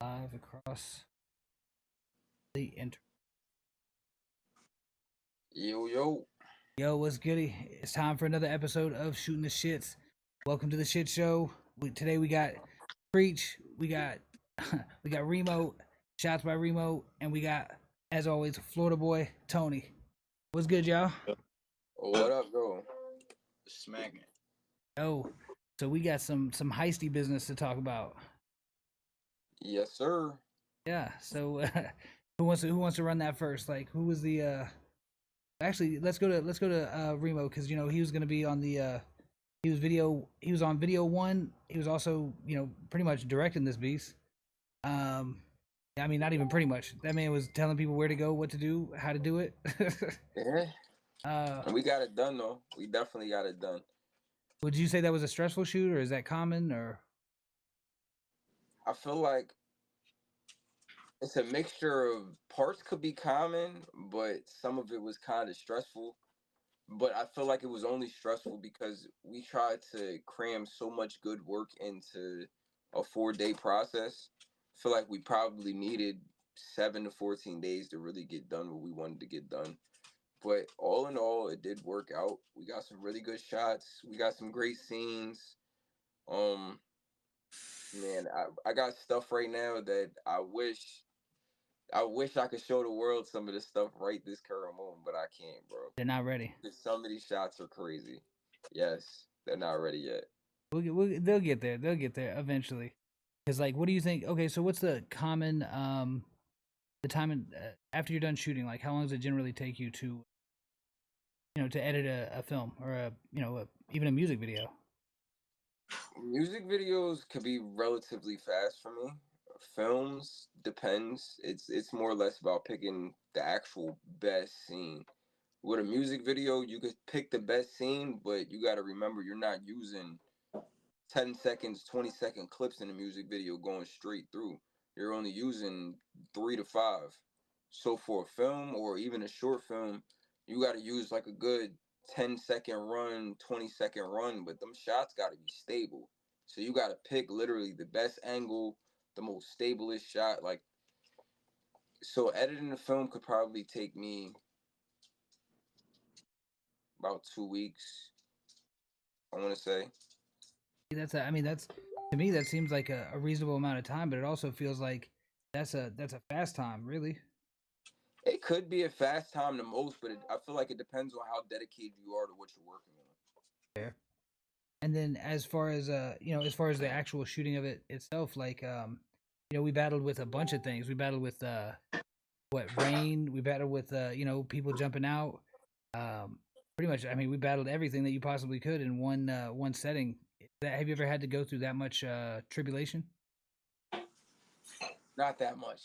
Live across the internet. Yo, yo. Yo, what's goody? It's time for another episode of Shooting the Shits. Welcome to the Shit Show. Today we got Preach, we got we got Remo, shots by Remo, and we got, as always, Florida boy Tony. What's good, y'all? What up, bro? Smacking. Oh, so we got some heisty business to talk about. Yes, sir. Yeah. So who wants to run that first? Like, who was the Actually, let's go to Remo, because he was gonna be on the he was on video one. He was also pretty much directing this beast. Um, I mean, not even pretty much. That man was telling people where to go, what to do, how to do it. Yeah. uh, And we got it done, though. We definitely got it done. would you say that was a stressful shoot, or is that common, or? I feel like it's a mixture of parts could be common, but some of it was kind of stressful. But I feel like it was only stressful because we tried to cram so much good work into a 4-day process. I feel like we probably needed 7 to 14 days to really get done what we wanted to get done. But all in all, it did work out. We got some really good shots. We got some great scenes. Um, man, I got stuff right now that I wish I could show the world some of this stuff right this current moment, but I can't, bro. They're not ready. Some of these shots are crazy. Yes, they're not ready yet. They'll get there. They'll get there eventually. Because, like, what do you think? Okay, so what's the common the time after you're done shooting? Like, how long does it generally take you to to edit a film, or even a music video? Music videos could be relatively fast for me. Films depends. It's more or less about picking the actual best scene. With a music video, you could pick the best scene, but you got to remember you're not using 10 seconds, 20-second clips in a music video going straight through. You're only using 3 to 5. So for a film or even a short film, you got to use like a good 10-second run, 20-second run, but them shots got to be stable. So you got to pick literally the best angle, the most stablest shot. Like, so editing a film could probably take me about 2 weeks, I want to say. I mean, that's, to me, that seems like a reasonable amount of time, but it also feels like that's a fast time, really. It could be a fast time the most, but I feel like it depends on how dedicated you are to what you're working on. Fair. And then, as far as as far as the actual shooting of it itself, like, we battled with a bunch of things. We battled with what, rain. We battled with people jumping out. Um, Pretty much. I mean, we battled everything that you possibly could in one setting. Have you ever had to go through that much tribulation? Not that much.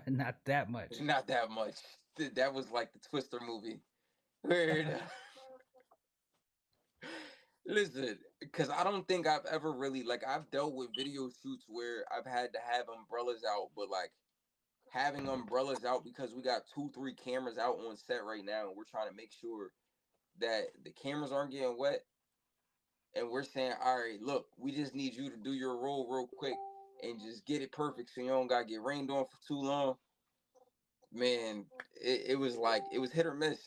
Not that much. Not that much. That was like the Twister movie. Weird. Listen, because I don't think I've ever really, like, I've dealt with video shoots where I've had to have umbrellas out, but like having umbrellas out because we got 2, 3 cameras out on set right now, and we're trying to make sure that the cameras aren't getting wet. And we're saying, all right, look, we just need you to do your role real quick and just get it perfect so you don't got to get rained on for too long. Man, it was like, it was hit or miss.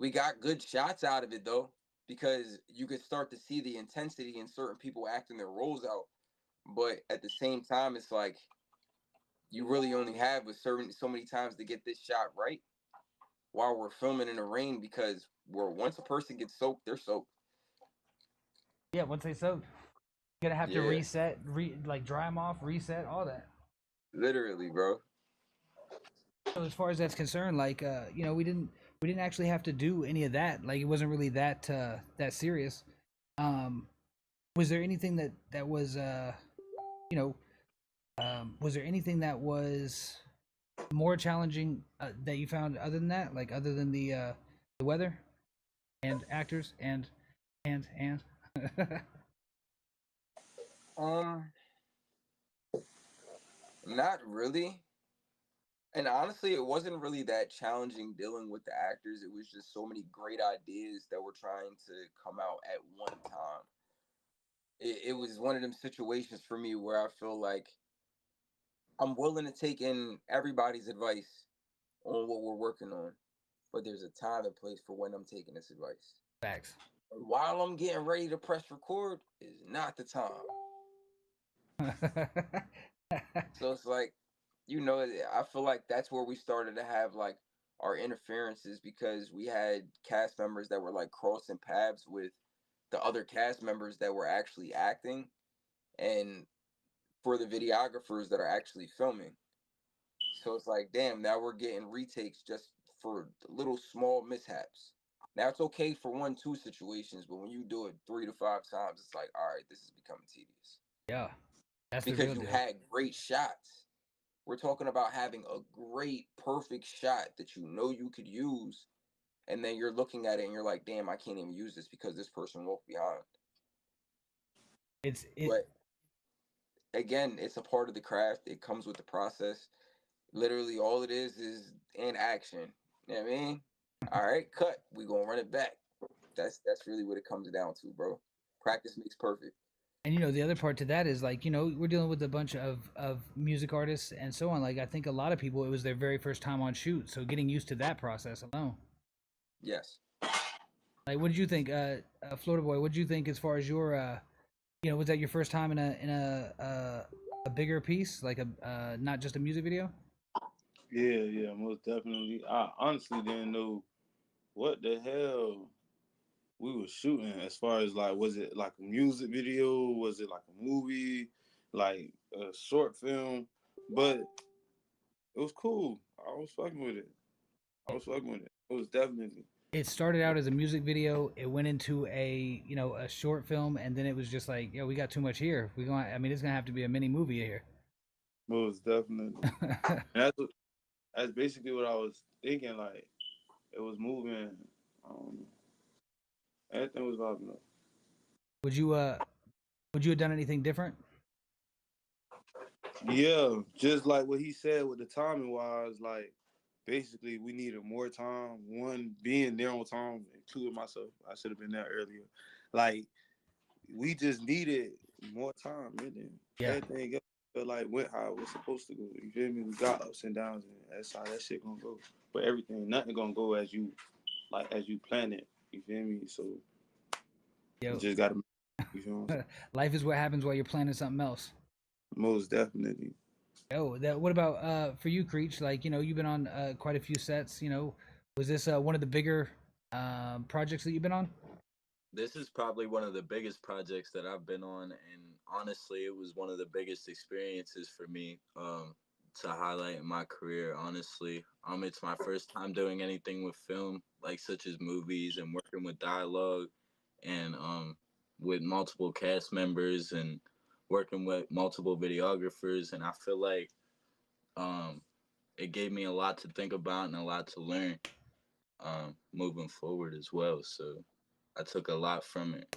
We got good shots out of it, though, because you could start to see the intensity in certain people acting their roles out. But at the same time, it's like you really only have so many times to get this shot right while we're filming in the rain, because once a person gets soaked, they're soaked. Yeah, once they soak, you're gonna have to Yeah, reset, like dry them off, reset, all that. literally, bro. So as far as that's concerned, like, we didn't actually have to do any of that. Like, it wasn't really that serious. Um, was there anything that was you know was there anything that was more challenging that you found, other than that, like, other than the weather and actors and Um, Not really. And honestly, it wasn't really that challenging dealing with the actors. It was just so many great ideas that were trying to come out at one time. It was one of them situations for me where I feel like I'm willing to take in everybody's advice on what we're working on, but there's a time and place for when I'm taking this advice. Facts. While I'm getting ready to press record is not the time. So it's like, I feel like that's where we started to have like our interferences, because we had cast members that were like crossing paths with the other cast members that were actually acting, and for the videographers that are actually filming. So it's like, damn, now we're getting retakes just for little small mishaps. Now it's okay for 1, 2 situations, but when you do it 3 to 5 times, it's like, all right, this is becoming tedious. Yeah, that's the Because real you deal. had great shots. We're talking about having a great, perfect shot that you could use, and then you're looking at it and you're like, damn, I can't even use this because this person walked behind. It's it. But again, it's a part of the craft. It comes with the process. Literally, all it is in action. You know what I mean? All right, cut. We gonna run it back. That's really what it comes down to, bro. Practice makes perfect. And the other part to that is like, we're dealing with a bunch of music artists and so on. Like I think a lot of people, it was their very first time on shoot, so getting used to that process alone. Yes. Like, what did you think, Florida boy? What did you think as far as your, was that your first time in a bigger piece, like a not just a music video? Yeah, most definitely. I honestly didn't know what the hell we were shooting as far as like, was it like a music video? Was it like a movie? Like a short film? But it was cool. I was fucking with it. I was fucking with it. It was definitely. It started out as a music video. It went into a short film, and then it was just like, we got too much here. I mean, it's gonna have to be a mini movie here. Most definitely. And that's basically what I was thinking. Like it was moving. Um, Everything was popping up. would you would you have done anything different? Yeah, just like what he said with the timing wise, like basically we needed more time. One, being there on time, including myself. I should have been there earlier. Like we just needed more time, and then Yeah. everything else felt like went how it was supposed to go. You feel me? We got ups and downs, and that's how that shit gonna go. But everything, nothing gonna go as you plan it. You feel me? So you Yo, just gotta. You feel me? life is what happens while you're planning something else. Most definitely. Oh, what about for you, Creech? Like, you've been on quite a few sets. Was this one of the bigger projects that you've been on? This is probably one of the biggest projects that I've been on, and honestly, it was one of the biggest experiences for me to highlight in my career. Honestly, it's my first time doing anything with film, like such as movies and working with dialogue, and with multiple cast members and working with multiple videographers, and I feel like um, it gave me a lot to think about and a lot to learn moving forward as well. So I took a lot from it.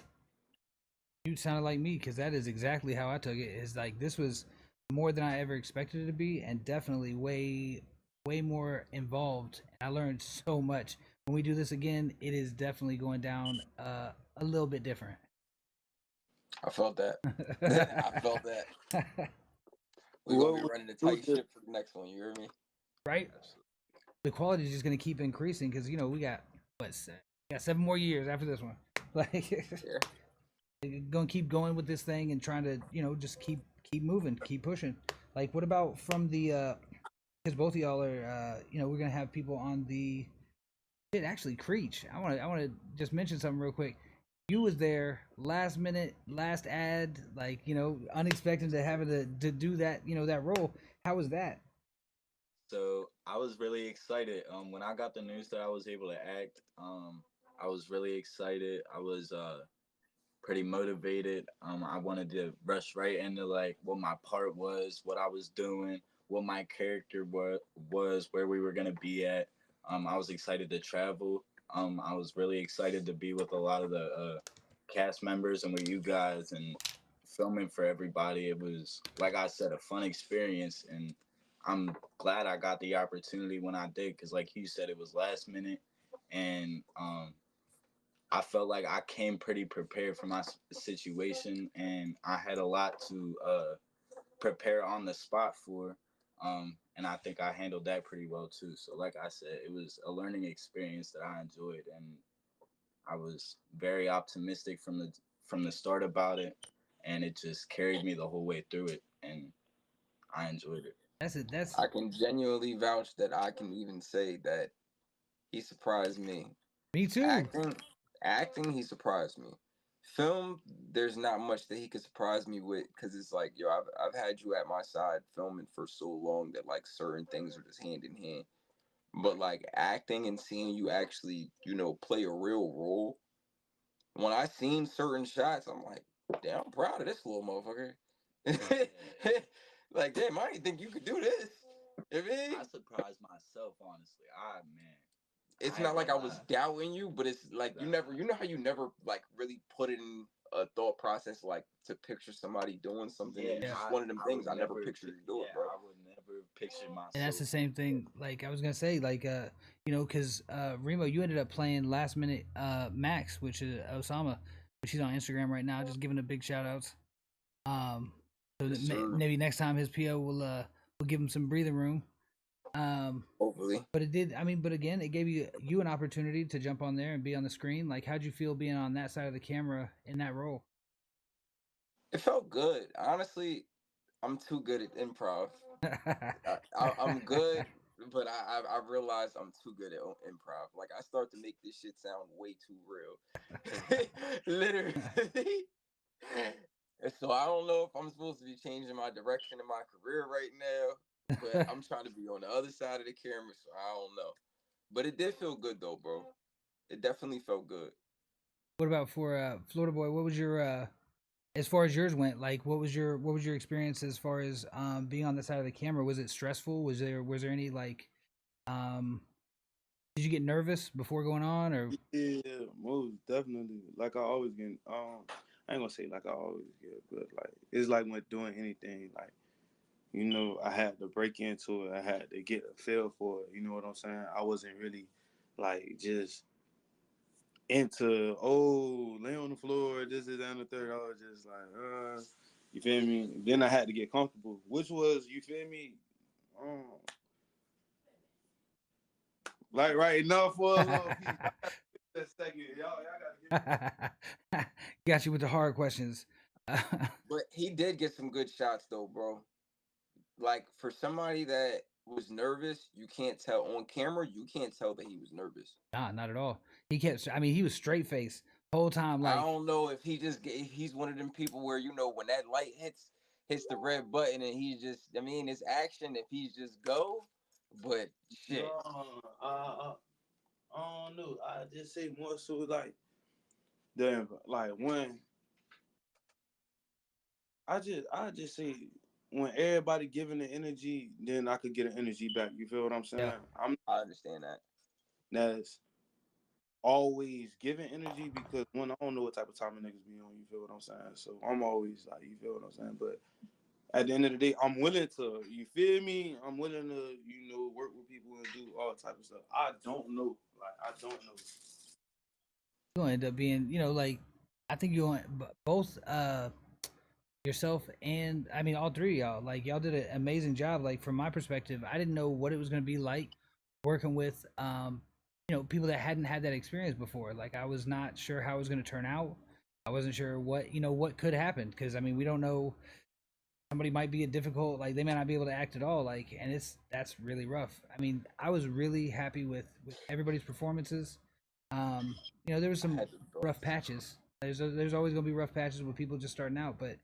You sounded like me because that is exactly how I took it. Is like this was more than I ever expected it to be, and definitely way more involved. I learned so much. When we do this again, it is definitely going down a little bit different. I felt that. I felt that. We're gonna be running a tight ship for the next one. You hear me? Right? The quality is just gonna keep increasing because we got what we got 7 more years after this one. Like, Yeah. gonna keep going with this thing and trying to just keep moving, keep pushing. Like, what about from the because both of y'all are we're gonna have people on the shit. Actually, Creech, I want to just mention something real quick. You was there last minute, last ad, like unexpected to having to do that, that role. How was that? So I was really excited. When I got the news that I was able to act, I was really excited. I was pretty motivated. I wanted to rush right into like what my part was, what I was doing, what my character was, where we were gonna be at. I was excited to travel. I was really excited to be with a lot of the cast members and with you guys and filming for everybody. It was, like I said, a fun experience, and I'm glad I got the opportunity when I did, because like you said, it was last minute, and I felt like I came pretty prepared for my situation, and I had a lot to prepare on the spot for. And I think I handled that pretty well too. So like I said, it was a learning experience that I enjoyed, and I was very optimistic from the start about it, and it just carried me the whole way through it, and I enjoyed it. That's it. That's I can genuinely vouch that I can even say that he surprised me. me too. Acting, acting, he surprised me. Film, there's not much that he could surprise me with because it's like, yo, I've had you at my side filming for so long that like certain things are just hand in hand. But like acting and seeing you actually, play a real role. When I seen certain shots, I'm like, damn, I'm proud of this little motherfucker. Like, damn, I didn't think you could do this. I mean, I surprised myself, honestly. Man, it's I ain't not like I gonna was lie. doubting you, but it's like you know how you never like really put it in a thought process like to picture somebody doing something. Yeah, And it's Yeah. just one of them I things would I never never. pictured you do Yeah, it, bro. I would never picture And that's myself. the same thing. Like I was gonna say, like because Remo, you ended up playing last minute Max, which is Osama, which he's on Instagram right now. Just giving a big shout outs. Um, so Yes, that sir. maybe next time his PO will give him some breathing room. Hopefully. But it did. I mean, but again, it gave you an opportunity to jump on there and be on the screen. Like, how'd you feel being on that side of the camera in that role? It felt good. Honestly, I'm too good at improv. I'm good, but I realize I'm too good at improv. Like I start to make this shit sound way too real, literally. And so I don't know if I'm supposed to be changing my direction in my career right now, but I'm trying to be on the other side of the camera, so I don't know. But it did feel good though, bro. It definitely felt good. What about for Florida Boy? What was your as far as yours went? Like, what was your experience as far as being on the side of the camera? Was it stressful? Was there any like um did you get nervous before going on or? Yeah, most definitely. Like I always get, I ain't gonna say like I always get, but like it's like when doing anything, like I had to break into it. I had to get a feel for it. You know what I'm saying? I wasn't really like just into lay on the floor. This is and the third. I was just like, you feel me? Then I had to get comfortable, which was you feel me? Um, like right now for a little piece. Just a second, y'all Got you with the hard questions. But he did get some good shots though, bro. Like for somebody that was nervous, you can't tell on camera. You can't tell that he was nervous. Nah, not at all. He kept. I mean, he was straight face whole time. I Like, don't know if if he's one of them people where when that light hits the red button and he's just I mean it's action if he's just go, but shit. No, I don't know. I just say more so like damn, like when I just say when everybody giving the energy, then I could get an energy back. You feel what I'm saying? yeah, I'm I understand that. that's always giving energy because one, I don't know what type of time niggas be on. You feel what I'm saying? So I'm always like, you feel what I'm saying? But at the end of the day, I'm willing to. You feel me? I'm willing to, work with people and do all type of stuff. I don't know. Like I don't know. you'll end up being. Like I think you both yourself and I mean all three of y'all. Like y'all did an amazing job. Like from my perspective, I didn't know what it was gonna be like working with people that hadn't had that experience before. Like I was not sure how it was gonna turn out. I wasn't sure what could happen because I mean we don't know. Somebody might be a difficult, like they may not be able to act at all, like, and that's really rough. I mean, I was really happy with everybody's performances. There was I some had to go. rough patches. There's always gonna be rough patches with people just starting out, but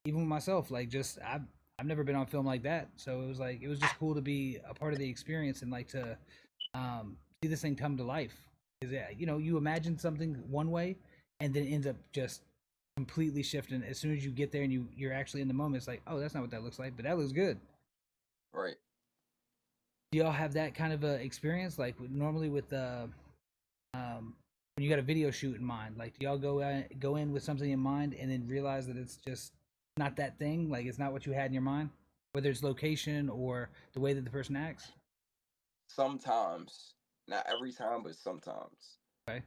even with myself, like just I've never been on film like that, so it was like it was just cool to be a part of the experience and like to see this thing come to life. Because you imagine something one way and then it ends up just completely shifting as soon as you get there and you're actually in the moment. It's like, oh, that's not what that looks like, but that looks good. Right. Do y'all have that kind of a experience like normally with when you got a video shoot in mind? Like, do y'all go in with something in mind and then realize that it's just not that thing, like it's not what you had in your mind, whether it's location or the way that the person acts? Sometimes, not every time, but sometimes. Okay,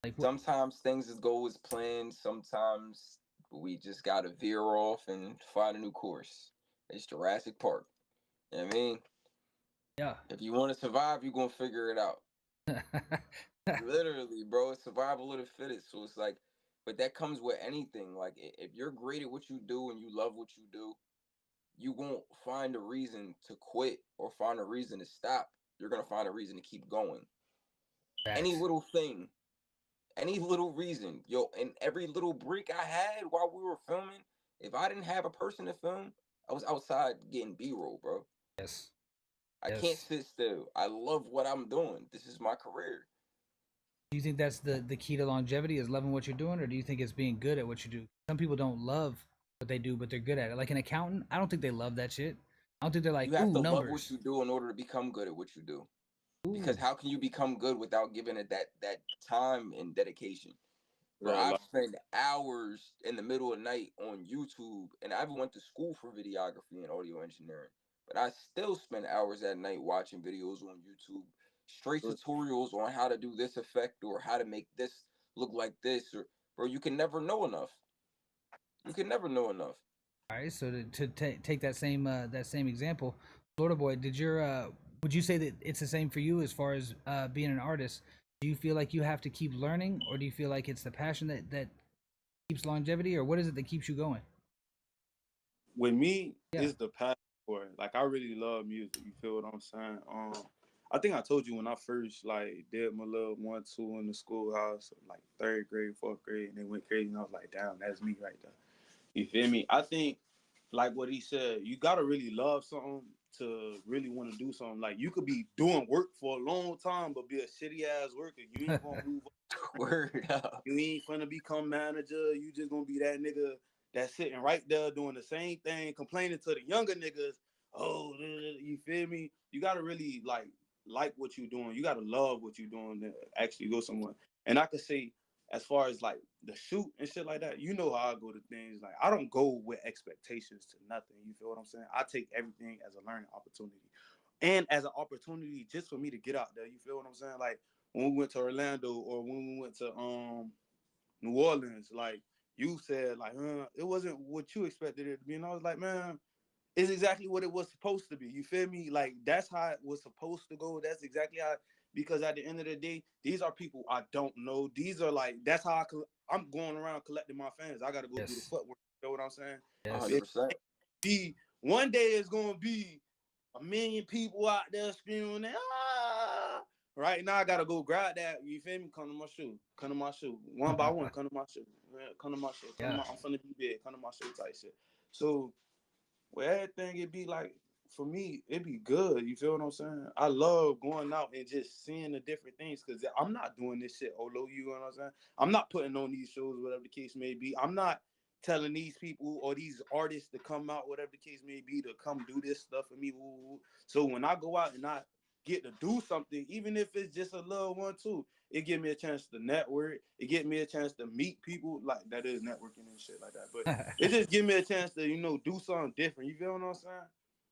like what? Sometimes things go as planned. Sometimes we just gotta veer off and find a new course. It's Jurassic Park. You know what I mean? Yeah. If you want to survive, you're gonna figure it out. Literally, bro. It's survival of the fittest. So it's like, but that comes with anything. Like, if you're great at what you do and you love what you do, you won't find a reason to quit or find a reason to stop. You're gonna find a reason to keep going. Any Facts. little thing, any little reason, yo, and every little break I had while we were filming, if I didn't have a person to film, I was outside getting B-roll, bro. Yes. I can't Yes. sit still. I love what I'm doing. This is my career. Do you think that's the key to longevity is loving what you're doing, or do you think it's being good at what you do? Some people don't love what they do, but they're good at it. Like an accountant, I don't think they love that shit. I don't think they're like, You have ooh, to love what numbers. you do in order to become good at what you do. Because Ooh. how can you become good without giving it that time and dedication? Bro, Right, I've like, spent hours in the middle of the night on YouTube, and I even went to school for videography and audio engineering. But I still spend hours at night watching videos on YouTube, straight tutorials on how to do this effect or how to make this look like this. Or, bro, you can never know enough. You can never know enough. All right, so to take that same example, Florida Boy, did your would you say that it's the same for you as far as being an artist? Do you feel like you have to keep learning, or do you feel like it's the passion that keeps longevity, or what is it that keeps you going? with me, Yeah. it's the passion for it. Like I really love music. You feel what I'm saying? I think I told you when I first like did my little 1-2 in the schoolhouse, like 3rd grade, 4th grade, and they went crazy. And I was like, damn, that's me right there. You feel me? I think, like what he said, you gotta really love something to really want to do something. Like you could be doing work for a long time, but be a shitty ass worker. You ain't gonna move up. Word up. You ain't finna become manager. You just gonna be that nigga that's sitting right there doing the same thing, complaining to the younger niggas. Oh, you feel me? You gotta really like what you're doing. You gotta love what you're doing to actually go somewhere. And I could say, as far as like the shoot and shit like that, you know how I go to things. Like I don't go with expectations to nothing. You feel what I'm saying? I take everything as a learning opportunity, and as an opportunity just for me to get out there. You feel what I'm saying? Like when we went to Orlando or when we went to New Orleans, like you said, like it wasn't what you expected it to be, and I was like, man, it's exactly what it was supposed to be. You feel me? Like that's how it was supposed to go. That's exactly how. Because at the end of the day, these are people I don't know. These are like that's how I'm going around collecting my fans. I got to go do the Yes. footwork. You know what I'm saying? Yes. It 100%. be one day it's gonna be a million people out there screaming, ah. Right now I gotta go grab that. You feel me? Come to my show. Come to my show. One by one. Come to my show. Come to my show. Come to Yeah. my. I'm finna be big. Come to my show type shit. So with everything, it be like for me, it be good. You feel what I'm saying? I love going out and just seeing the different things because I'm not doing this shit. Although you know what I'm saying, I'm not putting on these shows, whatever the case may be. I'm not telling these people or these artists to come out, whatever the case may be, to come do this stuff for me. So when I go out and I get to do something, even if it's just a little one too, it give me a chance to network. It give me a chance to meet people. Like that is networking and shit like that. But it just give me a chance to do something different. You feel what I'm saying?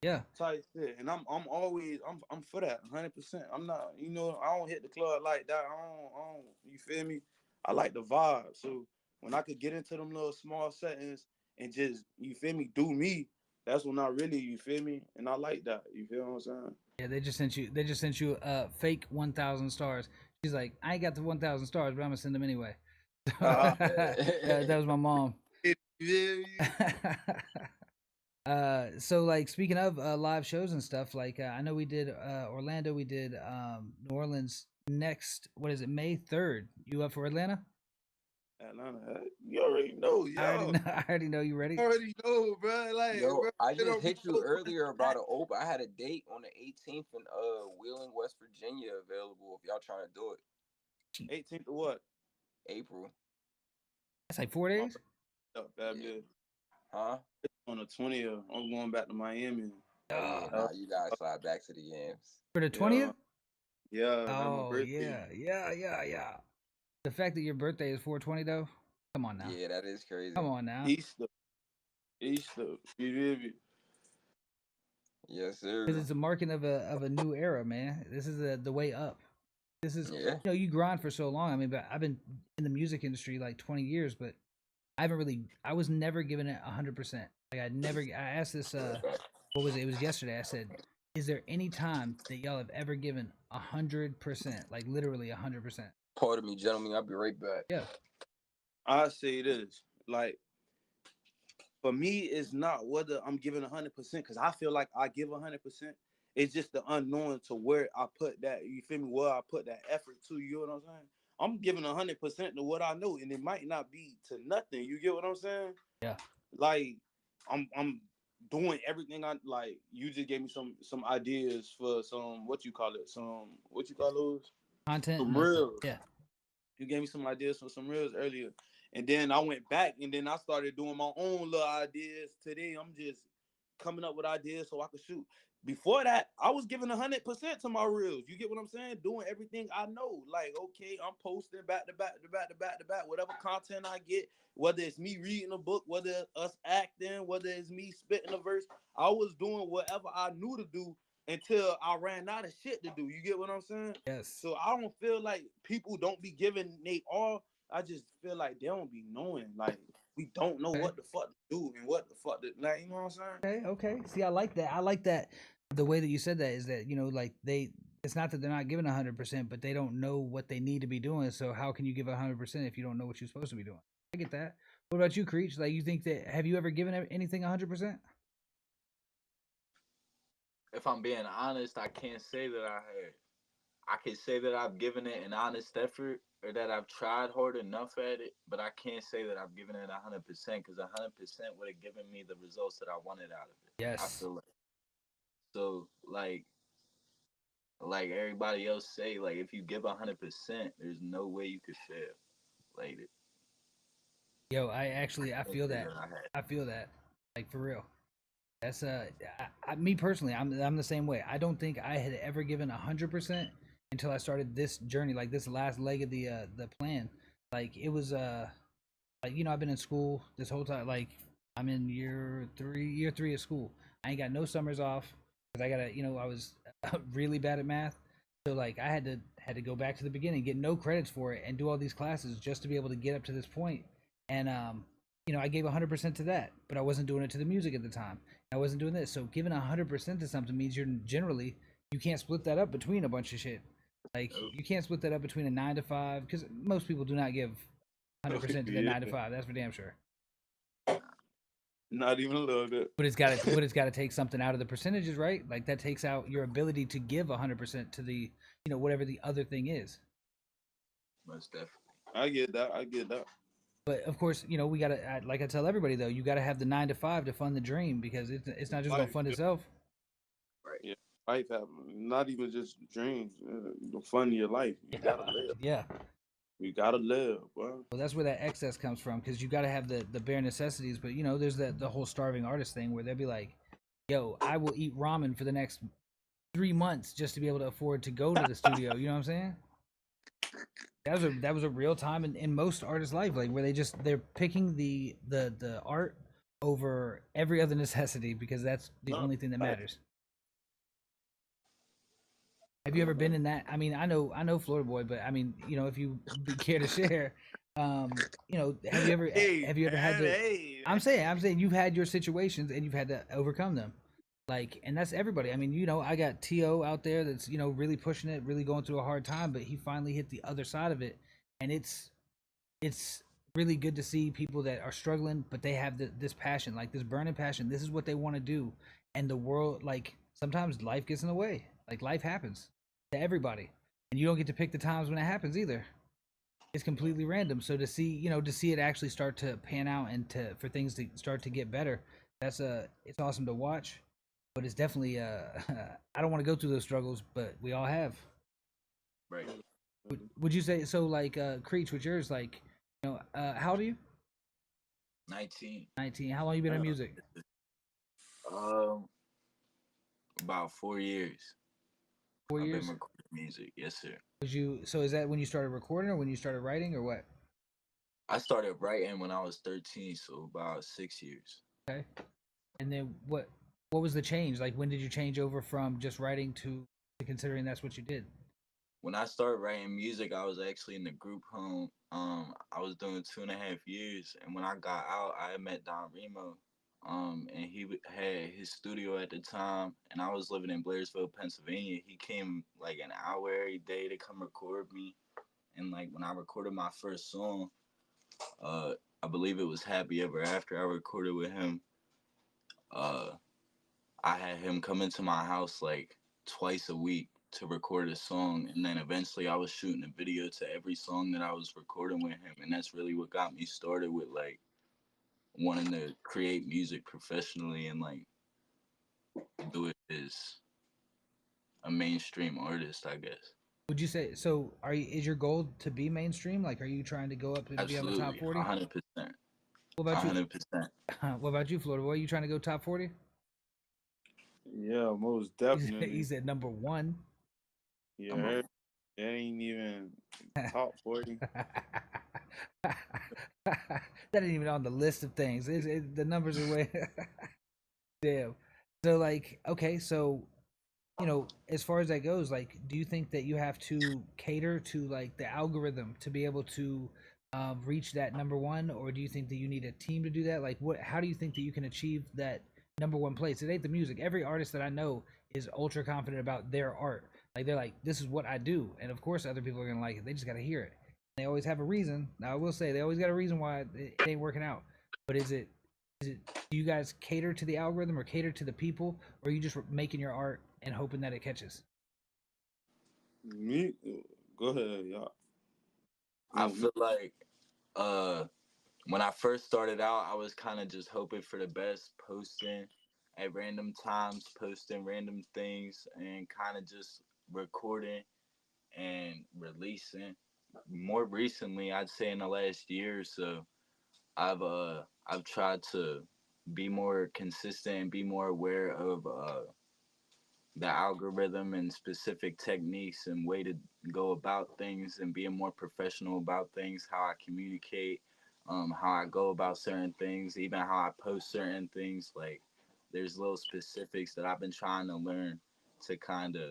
Yeah. Type shit. And I'm always I'm for that 100%. I'm not I don't hit the club like that. I don't you feel me? I like the vibe. So when I could get into them little small settings and just you feel me do me, that's when I really you feel me, and I like that. You feel what I'm saying? Yeah, they just sent you fake 1,000 stars. She's like, I ain't got the 1,000 stars, but I'm gonna send them anyway. That was my mom. So like speaking of live shows and stuff, like I know we did Orlando, we did New Orleans next. What is it? May 3rd. You up for Atlanta? Atlanta, you already know, yo. I already know you ready. You already know, bro. Like, Yo, bro, I just hit you know. earlier about an open. I had a date on the 18th in Wheeling, West Virginia available if y'all trying to do it. 18th of what? April. That's like 4 days. Oh, fabulous. Huh? On the 20th, I'm going back to Miami. Oh yeah, nah, you guys slide back to the yams. For the 20th. Yeah, that's my Oh birthday. yeah. The fact that your birthday is 4/20 though. Come on now. Yeah, that is crazy. Come on now. Easter. You feel me? Yes, sir. Because it's a marking of a new era, man. This is the way up. This is Yeah. you grind for so long. I mean, but I've been in the music industry like 20 years, but I was never given it 100%. Like I asked this what was it? It was yesterday. I said, is there any time that y'all have ever given 100%, like literally 100%? Pardon me, gentlemen. I'll be right back. Yeah. I say this, like, for me, it's not whether I'm giving 100% because I feel like I give 100%. It's just the unknown to where I put that. You feel me? Where I put that effort to. You know what I'm saying? I'm giving 100% to what I know, and it might not be to nothing. You get what I'm saying? Yeah. Like, I'm doing everything I like. You just gave me some ideas for some what you call those Content. some reels. Yeah. You gave me some ideas for some reels earlier. And then I went back and then I started doing my own little ideas. Today I'm just coming up with ideas so I could shoot. Before that, I was giving 100% to my reels. You get what I'm saying? Doing everything I know. Like, okay, I'm posting back to back to back to back to back. Whatever content I get, whether it's me reading a book, whether it's us acting, whether it's me spitting a verse, I was doing whatever I knew to do until I ran out of shit to do. You get what I'm saying? Yes. So I don't feel like people don't be giving they all. I just feel like they don't be knowing. Like, we don't know what the fuck to do and what the fuck to, like, you know what I'm saying? Okay. See, I like that. I like that. The way that you said that is that, like it's not that they're not giving 100%, but they don't know what they need to be doing. So how can you give 100% if you don't know what you're supposed to be doing? I get that. What about you, Creech? Like, you think that, have you ever given anything 100%? If I'm being honest, I can't say that I have. I can say that I've given it an honest effort or that I've tried hard enough at it, but I can't say that I've given it 100% because 100% would have given me the results that I wanted out of it. I Yes. feel like so like everybody else say, like if you give 100%, there's no way you could fail. Like Yo, I can't feel say that. I had. I feel that. Like, for real. That's me personally, I'm the same way. I don't think I had ever given 100% until I started this journey, like this last leg of the plan. Like, it was like, I've been in school this whole time. Like, I'm in year 3 of school. I ain't got no summers off because I gotta, I was really bad at math. So, like, I had to go back to the beginning, get no credits for it, and do all these classes just to be able to get up to this point. And I gave 100% to that, but I wasn't doing it to the music at the time. I wasn't doing this. So giving 100% to something means you can't split that up between a bunch of shit. Like, you can't split that up between a 9 to 5 because most people do not give 100% to their 9 to 5. That's for damn sure. Not even a little bit. But it's got to take something out of the percentages, right? Like, that takes out your ability to give 100% to the whatever the other thing is. Most definitely. I get that. But of course, we gotta, like I tell everybody though, you gotta have the 9 to 5 to fund the dream because it's not just gonna fund itself. Right. Yeah, life happen. Not even just dreams. The fun of your life. You gotta live. Yeah. You gotta live, bro. Well, that's where that excess comes from because you gotta have the bare necessities. But there's the whole starving artist thing where they'll be like, "Yo, I will eat ramen for the next 3 months just to be able to afford to go to the studio." You know what I'm saying? That was a real time in most artists' life, like where they're picking the art over every other necessity because that's the only thing that matters. Have you ever been in that? I mean, I know Florida Boy, but I mean, if you care to share, have you ever had to? I'm saying you've had your situations and you've had to overcome them. Like, and that's everybody. I mean, I got T.O. out there that's, really pushing it, really going through a hard time, but he finally hit the other side of it. And it's really good to see people that are struggling, but they have this passion, like this burning passion. This is what they want to do. And the world, like, sometimes life gets in the way. Like, life happens to everybody. And you don't get to pick the times when it happens either. It's completely random. So to see it actually start to pan out and for things to start to get better, it's awesome to watch. But it's definitely I don't want to go through those struggles, but we all have. Right. Would you say so? Like, Creech, with yours, like, how old are you? 19. 19. How long you been in music? About 4 years. 4 I've years. been recording music, yes, sir. So is that when you started recording or when you started writing or what? I started writing when I was 13, so about 6 years. Okay. And then what was the change? Like, when did you change over from just writing to considering that's what you did? When I started writing music, I was actually in the group home. I was doing 2.5 years, and when I got out, I met Don Remo, and had his studio at the time, and I was living in Blairsville, Pennsylvania. He came like an hour every day to come record me, and like when I recorded my first song, I believe it was Happy Ever After. I recorded with him. Uh, I had him come into my house like twice a week to record a song, and then eventually I was shooting a video to every song that I was recording with him, and that's really what got me started with like wanting to create music professionally and like do it as a mainstream artist, I guess. Would you say so? Is your goal to be mainstream? Like, are you trying to go up and be on the top Absolutely, 40? 100%, What about you? 100%. What about you, Florida boy? You trying to go top 40? Yeah, most He definitely. said number one. Yeah, it ain't even top 40. That ain't even on the list of things. The numbers are way. Damn. So like, okay, so as far as that goes, like, do you think that you have to cater to like the algorithm to be able to reach that number one, or do you think that you need a team to do that? Like, how do you think that you can achieve that number one place? It ain't the music. Every artist that I know is ultra confident about their art. Like, they're like, this is what I do, and of course, other people are gonna like it. They just gotta hear it. They always have a reason. Now, I will say they always got a reason why it ain't working out. But is it do you guys cater to the algorithm or cater to the people, or are you just making your art and hoping that it catches? Me, go ahead, y'all. I feel like when I first started out, I was kind of just hoping for the best, posting at random times, posting random things, and kind of just recording and releasing. More recently, I'd say in the last year or so, I've tried to be more consistent and be more aware of the algorithm and specific techniques and way to go about things and being more professional about things, how I communicate, how I go about certain things, even how I post certain things. Like there's little specifics that I've been trying to learn to kind of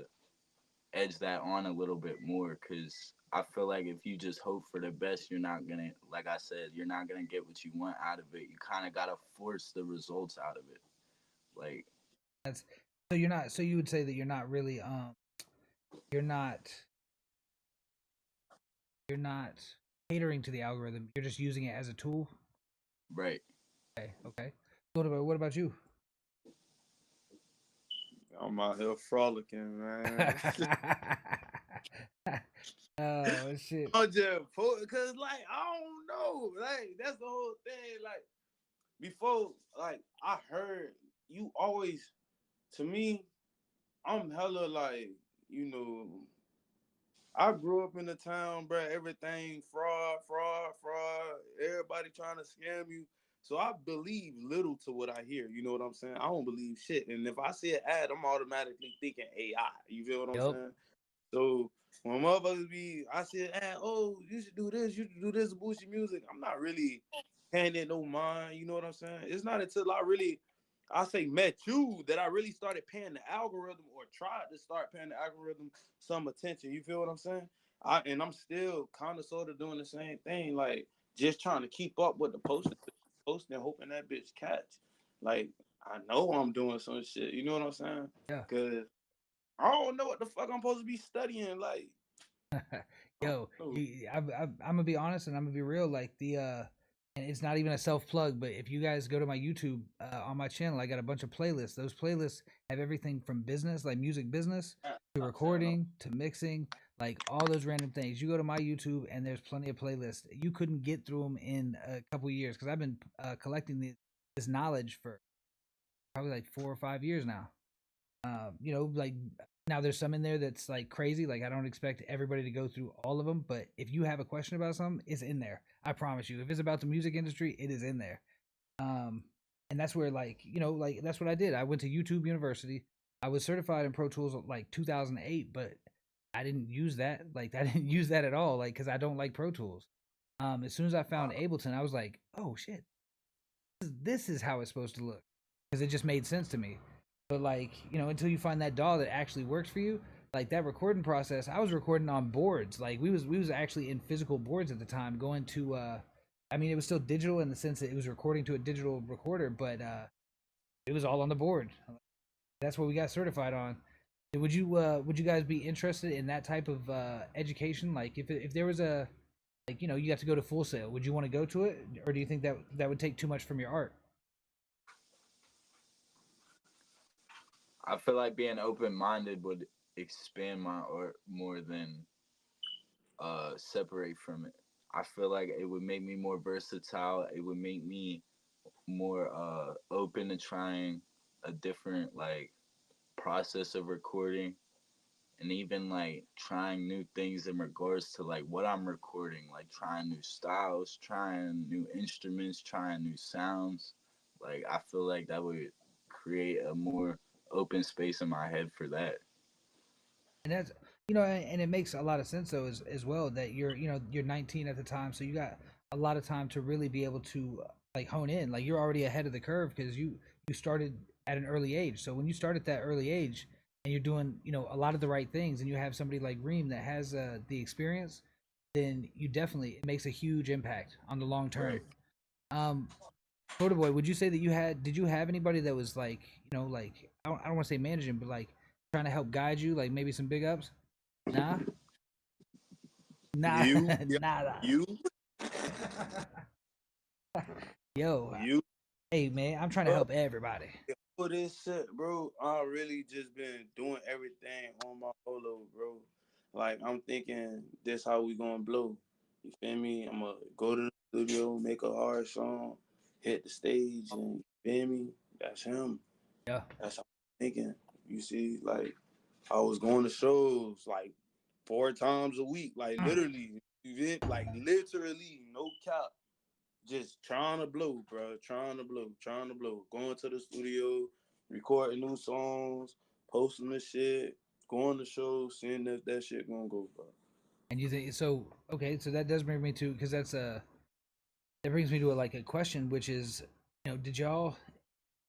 edge that on a little bit more, because I feel like if you just hope for the best, you're not gonna, like I said, you're not gonna get what you want out of it. You kind of gotta force the results out of it. Like, That's so you're not. So you would say that you're not really you're not you're not catering to the algorithm. You're just using it as a tool. right. Okay, okay. What about you? I'm out here frolicking, man. Oh shit. I'm just cause like I don't know, like that's the whole thing. Like before, like I heard you always, to me, I'm hella like I grew up in the town, bro. Everything fraud, fraud, fraud. Everybody trying to scam you. So I believe little to what I hear. You know what I'm saying? I don't believe shit. And if I see an ad, I'm automatically thinking AI. You feel what I'm Yep. saying? So when motherfuckers I see an ad, oh, you should do this, you should do this, boost your music. I'm not really paying it no mind. You know what I'm saying? It's not until I say met you that I really started paying the algorithm or tried to start paying the algorithm some attention. You feel what I'm saying? I'm still kind of sort of doing the same thing, like just trying to keep up with the posting, hoping that bitch catch. Like I know I'm doing some shit. You know what I'm saying? Yeah. Cause I don't know what the fuck I'm supposed to be studying. Like, Yo, I'm gonna be honest and I'm gonna be real. Like and it's not even a self plug, but if you guys go to my YouTube on my channel, I got a bunch of playlists. Those playlists have everything from business, like music business, to recording, to mixing, like all those random things. You go to my YouTube and there's plenty of playlists. You couldn't get through them in a couple years because I've been collecting this knowledge for probably like 4 or 5 years now. Like now there's some in there that's like crazy. Like I don't expect everybody to go through all of them, but if you have a question about something, it's in there. I promise you. If it's about the music industry, it is in there. Um, and that's where like that's what I did. I went to YouTube University. I was certified in Pro Tools like 2008, but I didn't use that. Like I didn't use that at all. Like because I don't like Pro Tools. As soon as I found Ableton, I was like, oh shit, this is how it's supposed to look because it just made sense to me. But like, until you find that DAW that actually works for you, like that recording process, I was recording on boards. Like we was actually in physical boards at the time, going to I mean it was still digital in the sense that it was recording to a digital recorder, but it was all on the board. That's what we got certified on. Would you guys be interested in that type of education? Like if there was a like you got to go to Full Sail, would you want to go to it, or do you think that that would take too much from your art? I feel like being open minded would expand my art more than separate from it. I feel like it would make me more versatile. It would make me more open to trying a different like process of recording, and even like trying new things in regards to like what I'm recording, like trying new styles, trying new instruments, trying new sounds. Like I feel like that would create a more open space in my head for that. And that's and it makes a lot of sense though as well that you're 19 at the time, so you got a lot of time to really be able to like hone in. Like you're already ahead of the curve because you started at an early age. So when you start at that early age and you're doing a lot of the right things, and you have somebody like Reem that has the experience, then you definitely it makes a huge impact on the long term. Right. Um, Soda Boy, would you say that did you have anybody that was like like I don't want to say managing, but like trying to help guide you, like maybe some big ups? Nah, nah, You, yeah, nada. you, Yo, you. hey man, I'm trying to help everybody. For this shit, bro, I really just been doing everything on my solo, bro. Like I'm thinking this how we gonna blow. You feel me? I'm gonna go to the studio, make a hard song, hit the stage, and you feel me? That's him. Yeah. That's how I'm thinking. You see, like I was going to shows like 4 times a week, like literally, you feel? Like literally, no cap. Just trying to blow, bro. Trying to blow, trying to blow. Going to the studio, recording new songs, posting the shit, going to shows, seeing if that shit gonna go, bro. And you think so? Okay, so that does bring me to because that brings me to like a question, which is, did y'all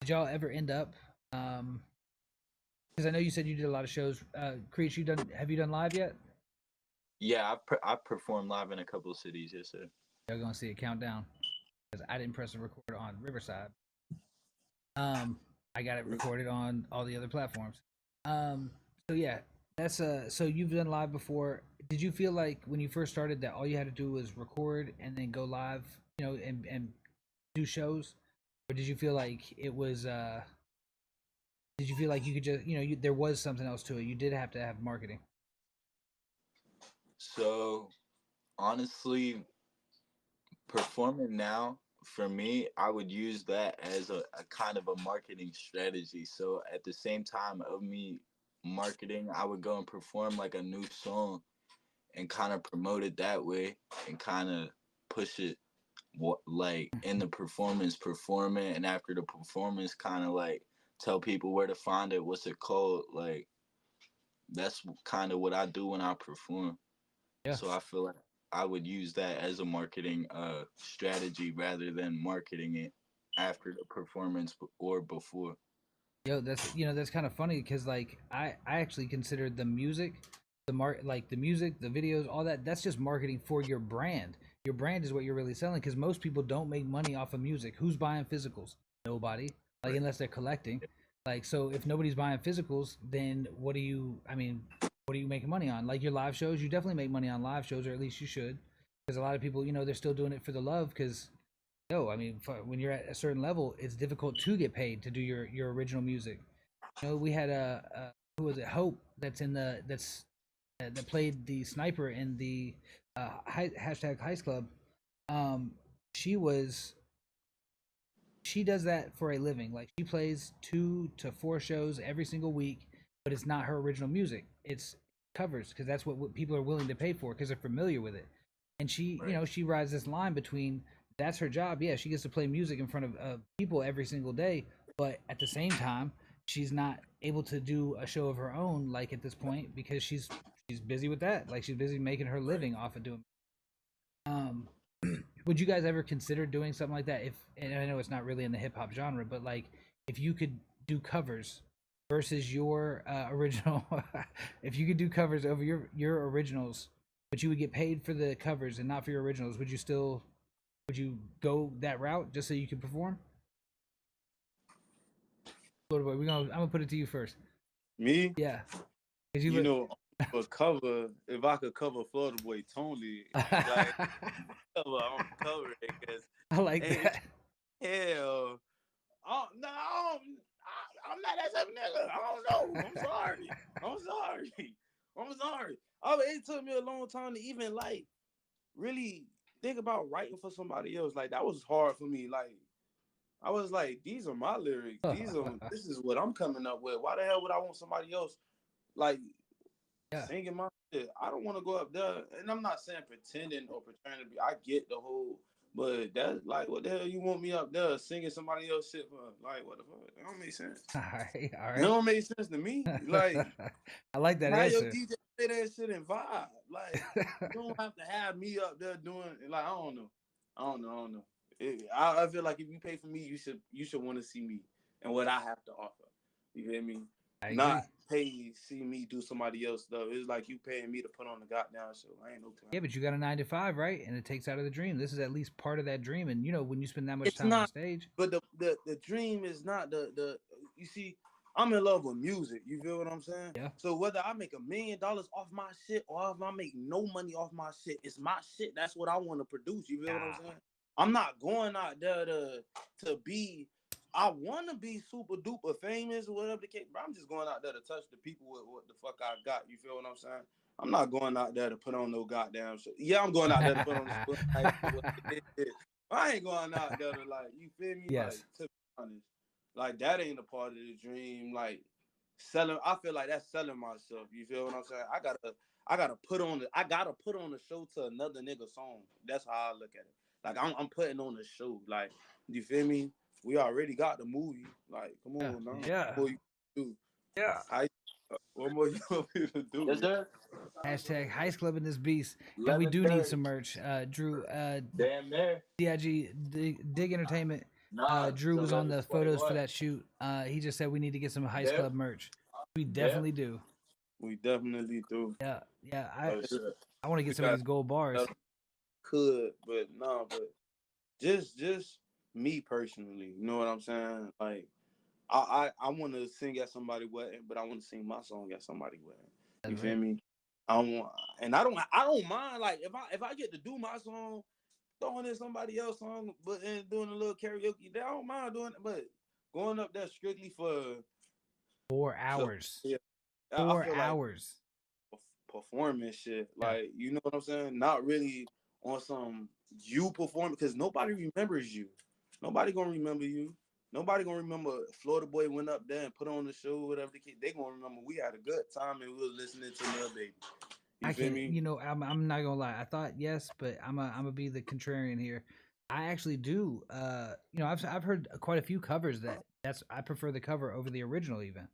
ever end up because I know you said you did a lot of shows. Creech, have you done live yet? Yeah, I performed live in a couple of cities. Yes, sir. Y'all gonna see a countdown because I didn't press the record on Riverside. Um, I got it recorded on all the other platforms. Um, so yeah, that's so you've done live before. Did you feel like when you first started that all you had to do was record and then go live, and do shows, or did you feel like it was did you feel like you could just there was something else to it? You did have to have marketing. So honestly, performing now for me, I would use that as a kind of a marketing strategy. So at the same time of me marketing, I would go and perform like a new song and kind of promote it that way and kind of push it like in the performance, perform it, and after the performance, kind of like tell people where to find it, what's it called. Like that's kind of what I do when I perform. Yeah. So I feel like I would use that as a marketing strategy rather than marketing it after the performance or before. Yo, that's kind of funny because like I actually considered the music, like the music, the videos, all that. That's just marketing for your brand. Your brand is what you're really selling because most people don't make money off of music. Who's buying physicals? Nobody. Like unless they're collecting. Like so, if nobody's buying physicals, then what do you? I mean, what are you making money on? Like your live shows, you definitely make money on live shows, or at least you should, because a lot of people, they're still doing it for the love because no, I mean, when you're at a certain level, it's difficult to get paid to do your original music. We had a who was it? Hope that's in the that played the sniper in the hashtag Heist Club. Um, she was she does that for a living. Like she plays 2 to 4 shows every single week, but it's not her original music. It's covers because that's what people are willing to pay for because they're familiar with it. And she, Right. she rides this line between that's her job. Yeah, she gets to play music in front of people every single day, but at the same time, she's not able to do a show of her own like at this point because she's busy with that. Like she's busy making her living off of doing. Um, would you guys ever consider doing something like that? If and I know it's not really in the hip hop genre, but like if you could do covers versus your original, if you could do covers over your originals, but you would get paid for the covers and not for your originals, would you go that route just so you could perform? Florida boy, I'm gonna put it to you first. Me, Yeah, 'cause you know, for cover, if I could cover Florida Boy Tony, like I'm covering it because I like ain't that. hell. No, I'm not that type of nigga. I don't know. I'm sorry. I'm sorry. I'm sorry. It took me a long time to even like really think about writing for somebody else. Like that was hard for me. Like I was like, these are my lyrics. This is what I'm coming up with. Why the hell would I want somebody else like Yeah. singing my shit? I don't want to go up there, and I'm not saying pretending or pretending to be. I get the whole, but that's like, what the hell you want me up there singing somebody else shit for? Like, what the fuck? That don't make sense. All right, all It right. don't make sense to me. Like, I like that how your answer. DJ play that shit and vibe? Like, you don't have to have me up there doing like I don't know. I feel like if you pay for me, you should want to see me and what I have to offer. You hear me? I Not agree. pay see me do somebody else stuff. It's like you paying me to put on the goddamn show. I ain't no clown. Yeah, but you got a 9 to 5, right? And it takes out of the dream. This is at least part of that dream. And you know, when you spend that much It's time on not, stage, but the dream is not the you see, I'm in love with music. You feel what I'm saying? Yeah. So whether I make $1 million off my shit or if I make no money off my shit, it's my shit. That's what I want to produce. You feel what I'm saying? I'm not going out there to be. I want to be super duper famous or whatever the case, but I'm just going out there to touch the people with what the fuck I got. You feel what I'm saying? I'm not going out there to put on no goddamn shit. Yeah, I'm going out there to put on the I ain't going out there to like, you feel me? Yes. Like, to be honest, like that ain't a part of the dream. Like selling, I feel like that's selling myself. You feel what I'm saying? I gotta put on the show to another nigga song. That's how I look at it. Like I'm putting on the show. Like, you feel me? We already got the movie. Like, come on, now. Yeah. What more you do? Yeah. What more you want me to do? Yes, sir. Hashtag Heist Club in this beast. And we 11:30. do need some merch. Drew, Damn near. DIG, Dig Entertainment. Nah, Drew was on the photos for 11:21. that shoot. He just said we need to get some Heist Yeah. Club merch. We definitely do. We definitely do. Yeah. Yeah. Oh, shit. I want to get some of these gold bars. Could, but no, but just me personally, you know what I'm saying? Like I want to sing at somebody's wedding, but I want to sing my song at somebody's wedding. You feel me? I don't mind like if I get to do my song, throwing in somebody else's song, but and doing a little karaoke, I don't mind doing it. But going up there strictly for 4 hours. Yeah, 4 hours. Like performing shit, like, you know what I'm saying? Not really on some you perform, because nobody remembers you. Nobody gonna remember you. Nobody gonna remember Florida Boy went up there and put on the show, whatever the kid. They gonna remember we had a good time and we was listening to Lil Baby. I can't, I'm not gonna lie. I thought yes, but I'm gonna be the contrarian here. I actually do. I've heard quite a few covers I prefer the cover over the original even.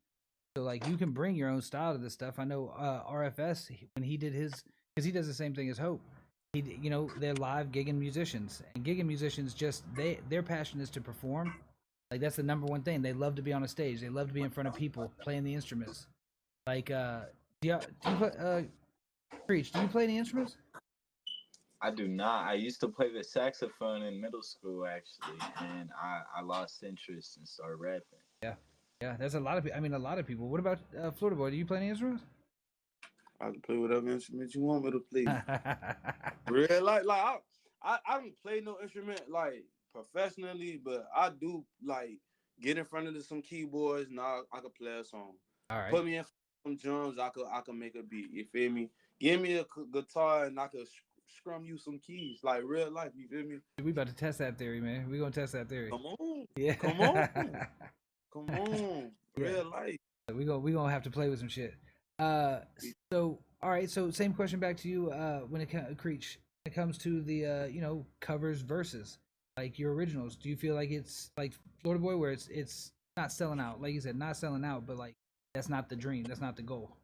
So like you can bring your own style to this stuff. I know RFS when he did his, because he does the same thing as Hope. They're live gigging musicians, and gigging musicians their passion is to perform. Like that's the number one thing. They love to be on a stage. They love to be in front of people playing the instruments. Like do you play, Preach, do you play any instruments? I do not. I used to play the saxophone in middle school, actually, and I lost interest and started rapping. Yeah, there's a lot of people. I mean, a lot of people. What about Florida Boy? Do you play any instruments? I can play whatever instrument you want me to play. Real like I don't play no instrument like professionally, but I do like get in front of some keyboards and I can play a song. All right. Put me in some drums, I could make a beat. You feel me? Give me a guitar and I could scrum you some keys, like real life. You feel me? We about to test that theory, man. We gonna test that theory. Come on, Yeah. come on, come on, real life. We gonna have to play with some shit. So all right. So same question back to you. When it comes to the covers versus like your originals, do you feel like it's like Florida Boy where it's not selling out, like you said, not selling out, but like that's not the dream, that's not the goal?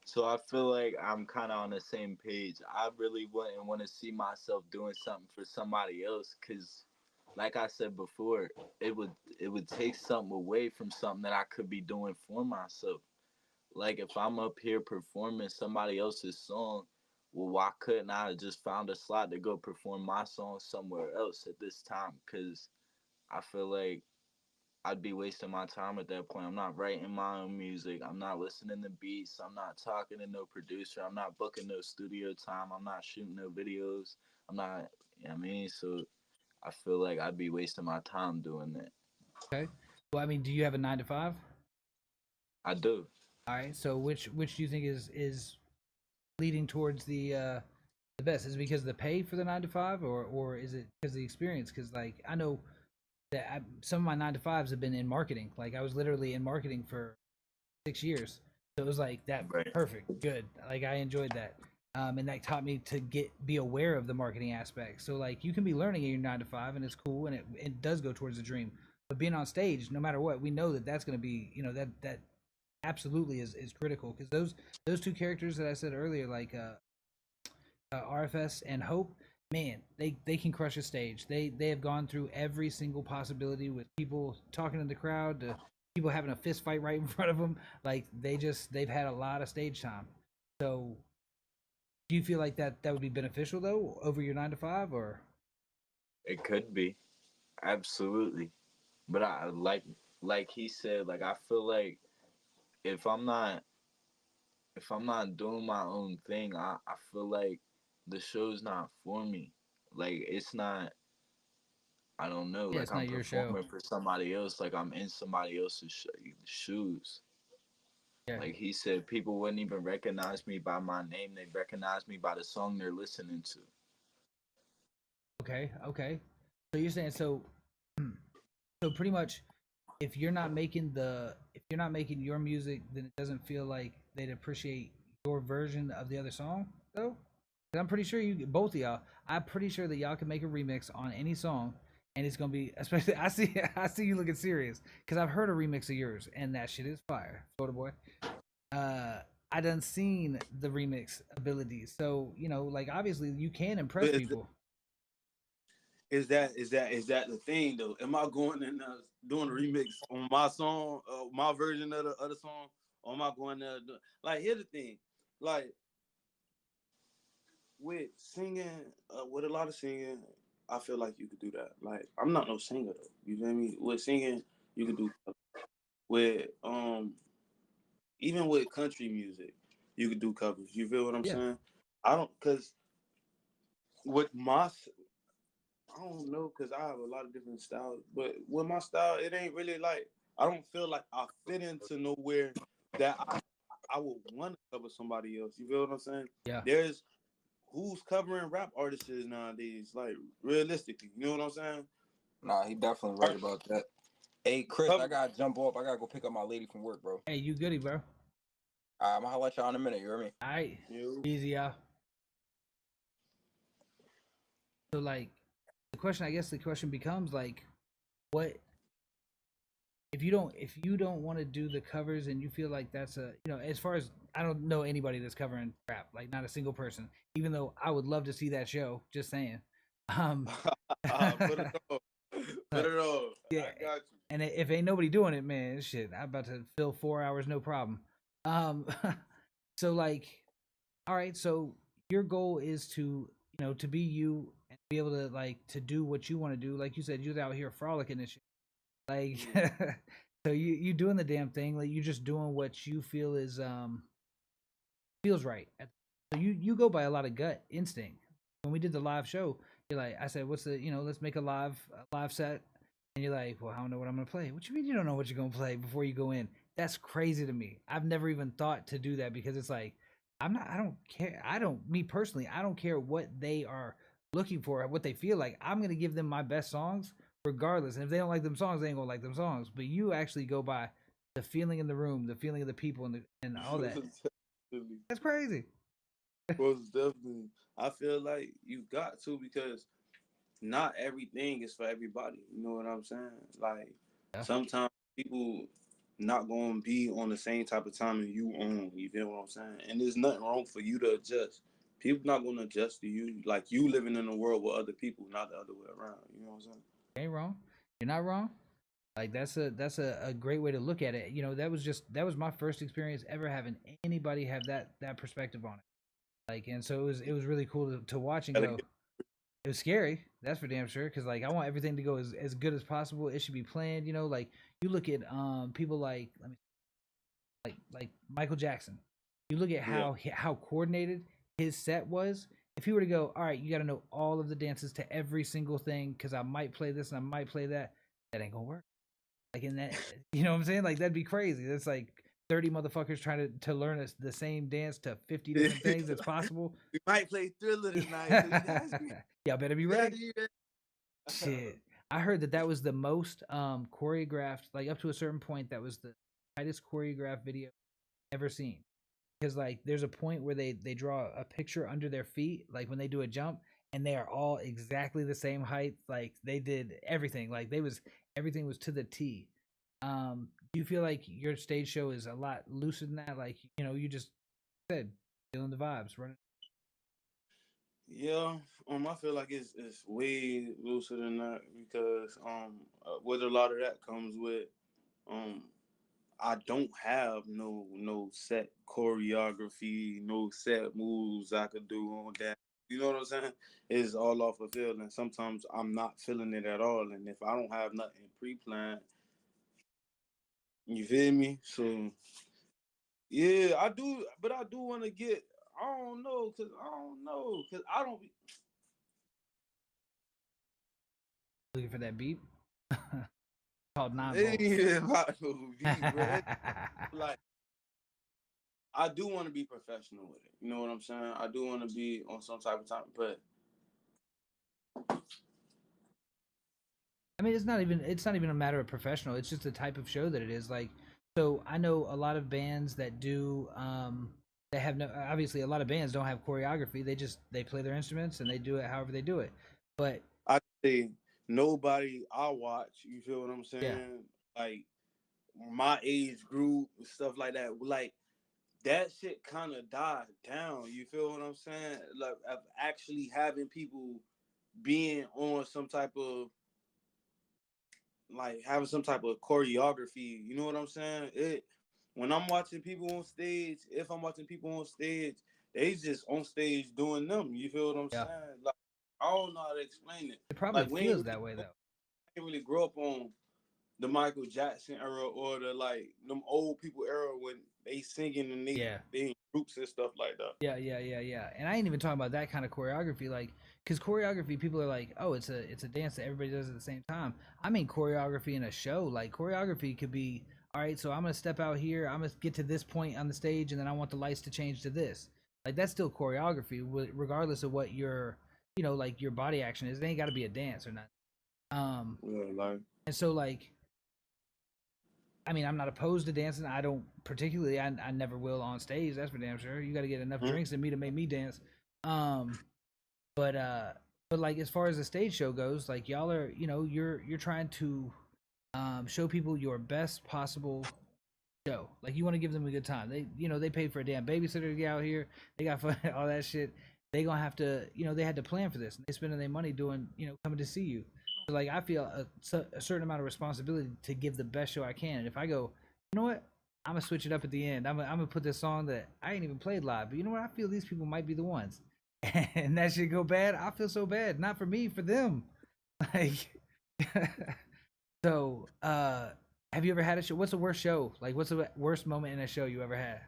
So I feel like I'm kind of on the same page. I really wouldn't want to see myself doing something for somebody else, because like I said before, it would take something away from something that I could be doing for myself. Like if I'm up here performing somebody else's song, well, why couldn't I have just found a slot to go perform my song somewhere else at this time? Because I feel like I'd be wasting my time at that point. I'm not writing my own music. I'm not listening to beats. I'm not talking to no producer. I'm not booking no studio time. I'm not shooting no videos. I'm not, you know what I mean? So I feel like I'd be wasting my time doing that. Okay. Well, I mean, do you have a 9 to 5? I do. All right. So which do you think is leading towards the best? Is it because of the pay for the 9 to 5, or is it because of the experience? Because like I know that some of my 9 to 5s have been in marketing. Like I was literally in marketing for 6 years, so it was like that Right. perfect, good. Like I enjoyed that, and that taught me to be aware of the marketing aspect. So like you can be learning in your 9 to 5, and it's cool, and it does go towards the dream. But being on stage, no matter what, we know that that's going to be, that absolutely is critical, because those two characters that I said earlier, like RFS and Hope, man, they can crush a stage. They have gone through every single possibility, with people talking in the crowd to people having a fist fight right in front of them. Like they've had a lot of stage time. So do you feel like that would be beneficial though over your 9 to 5, or? It could be. Absolutely. But I like he said, like I feel like if I'm not if I'm not doing my own thing, I feel like the show's not for me. Like it's not, I don't know, Yeah, like it's I'm not your show. performing for somebody else, like I'm in somebody else's shoes. Yeah. Like he said, people wouldn't even recognize me by my name. They'd recognize me by the song they're listening to. Okay. Okay. So you're saying, so pretty much, if you're not making your music, then it doesn't feel like they'd appreciate your version of the other song though. 'Cause I'm pretty sure both of y'all, I'm pretty sure that y'all can make a remix on any song, and it's gonna be, especially I see you looking serious, because I've heard a remix of yours and that shit is fire, Florida boy. uh I done seen the remix abilities, so like obviously you can impress But people. is that the thing though? Am I going and doing a remix on my song, my version of the other song, or am I going there? Like, here's the thing, like with singing, with a lot of singing, I feel like you could do that. Like, I'm not no singer though. You feel me? With singing, you could do with even with country music, you could do covers. You feel what I'm Yeah. saying? I don't, cause with my, I don't know, cause I have a lot of different styles. But with my style, it ain't really like, I don't feel like I fit into nowhere that I would want to cover somebody else. You feel what I'm saying? Yeah. There's who's covering rap artists nowadays, like realistically. You know what I'm saying? Nah, he definitely right about that. Hey, Chris, I Cover, gotta jump off. I gotta go pick up my lady from work, bro. Hey, you goody, bro. I'm gonna holler at y'all in a minute. You hear me? All right. you know, Easy out. So like the question becomes like, what if you don't want to do the covers, and you feel like that's as far as, I don't know anybody that's covering rap, like not a single person, even though I would love to see that show, just saying. um put it on, put it on. yeah, I got you. and if ain't nobody doing it, man, shit, I'm about to fill 4 hours, no problem. um so like, all right, so your goal is to to be you, and be able to like to do what you want to do. Like you said, you're out here frolicking and shit. Like so you doing the damn thing, like you just doing what you feel is feels right. So you go by a lot of gut instinct. When we did the live show, you're like, I said, what's the, let's make a live set, and you're like, well, I don't know what I'm gonna play. What you mean you don't know what you're gonna play before you go in? That's crazy to me. I've never even thought to do that, because it's like, I don't care. Me personally, I don't care what they are looking for, what they feel like. I'm gonna give them my best songs regardless. And if they don't like them songs, they ain't gonna like them songs. But you actually go by the feeling in the room, the feeling of the people, and all that. That's crazy. Most definitely. I feel like you got to, because not everything is for everybody. You know what I'm saying? Like, Yeah. sometimes people not gonna be on the same type of time as you on. You feel what I'm saying? And there's nothing wrong for you to adjust. People not gonna adjust to you. Like, you living in a world with other people, not the other way around. You know what I'm saying? Ain't wrong. You're not wrong. Like that's a great way to look at it. That was my first experience ever having anybody have that perspective on it. Like, and so it was really cool to watch and go. It was scary. That's for damn sure. Cause like I want everything to go as good as possible. It should be planned. You know, like you look at people like like Michael Jackson. You look at Yeah. how coordinated his set was. If he were to go, all right, you got to know all of the dances to every single thing because I might play this and I might play that. That ain't gonna work. Like in that, you know what I'm saying? Like that'd be crazy. That's like 30 motherfuckers trying to learn the same dance to 50 different things. That's possible. We might play Thriller tonight, so you guys Y'all better be gotta ready. be ready. Shit. I heard that was the most choreographed, like up to a certain point, that was the tightest choreographed video ever seen. Because like there's a point where they draw a picture under their feet, like when they do a jump, and they are all exactly the same height. Like they did everything. Like everything was to the T. Do you feel like your stage show is a lot looser than that? Like, you know, you just said feeling the vibes, running. Yeah, I feel like it's way looser than that because with a lot of that comes with um I don't have no set choreography, no set moves I could do on that. You know what I'm saying? It's all off the field, and sometimes I'm not feeling it at all. And if I don't have nothing pre-planned, you feel me? So yeah, I do, but I do want to get. I don't know, cause I don't. Looking for that beat. Called nine It ain't volts. even about no beat, bro. It's like I do want to be professional with it. You know what I'm saying? I do want to be on some type of time, but I mean, it's not even a matter of professional. It's just the type of show that it is. Like, so I know a lot of bands that do that have no, obviously a lot of bands don't have choreography. They play their instruments and they do it however they do it. But I say nobody I watch. You feel what I'm yeah, saying? Like my age group and stuff like that. Like that shit kind of died down. You feel what I'm saying? Like of actually having people being on some type of like having some type of choreography. You know what I'm saying? It when I'm watching people on stage, if I'm watching people on stage, they just on stage doing them. You feel what I'm yeah, saying? Like I don't know how to explain it. it probably Like feels that way though. we ain't really grow up on the Michael Jackson era or the like them old people era when they singing and Yeah. they in groups and stuff like that. Yeah. And I ain't even talking about that kind of choreography, like, because choreography, people are like, oh, it's a dance that everybody does at the same time. I mean, choreography in a show, like choreography could be, all right, so I'm gonna step out here, I'm gonna get to this point on the stage, and then I want the lights to change to this. Like that's still choreography, regardless of what your, like your body action is. It ain't got to be a dance or not. Um, Yeah, like and so like I mean, I'm not opposed to dancing. I don't particularly. I never will on stage. That's for damn sure. You got to get enough drinks in me to make me dance. Um, but but like as far as the stage show goes, like y'all are, you're trying to show people your best possible show. Like you want to give them a good time. They paid for a damn babysitter to get out here. They got fun, all that shit. They gonna have to, they had to plan for this. And they spending their money doing, coming to see you. So like I feel a certain amount of responsibility to give the best show I can. And if I go, you know what, I'm gonna switch it up at the end. I'm gonna put this song that I ain't even played live, but you know what, I feel these people might be the ones. And that shit go bad. I feel so bad. Not for me, for them. Like, so have you ever had a show? What's the worst show? Like, what's the worst moment in a show you ever had?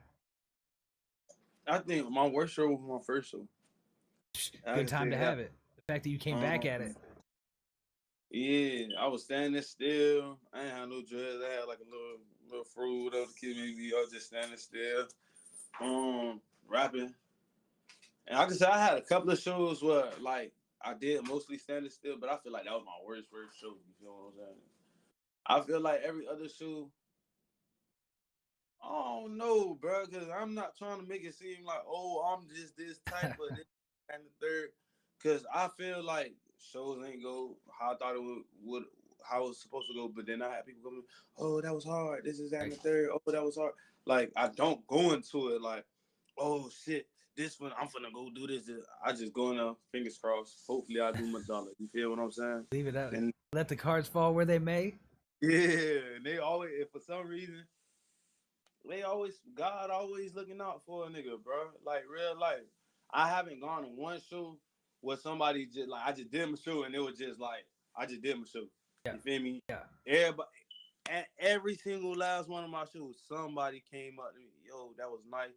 I think my worst show was my first show. I Good can time say to that. have it. The fact that you came back at it. Yeah, I was standing still. I ain't had no dreads. I had like a little fro, whatever the kid maybe. I was just standing still, rapping. And I can say I had a couple of shows where like I did mostly standing still, but I feel like that was my worst first show. You feel what I'm saying? I feel like every other show, I don't know, bro, because I'm not trying to make it seem like, oh, I'm just this type of this and the third. Because I feel like shows ain't go how I thought it would how it was supposed to go. But then I had people coming, oh, that was hard. This is that and the third. Oh, that was hard. Like, I don't go into it like, oh, shit, this one, I'm finna go do this. I just go in there, fingers crossed. Hopefully, I do my dollar. You feel what I'm saying? Leave it out. And Let the cards fall where they may. yeah, and they always, if for some reason, God always looking out for a nigga, bro. Like real life. I haven't gone to one show was somebody just like I just did my show and it was just like I just did my show. Yeah. You feel me? Yeah. Everybody at every single last one of my shows, somebody came up to me, yo, that was nice.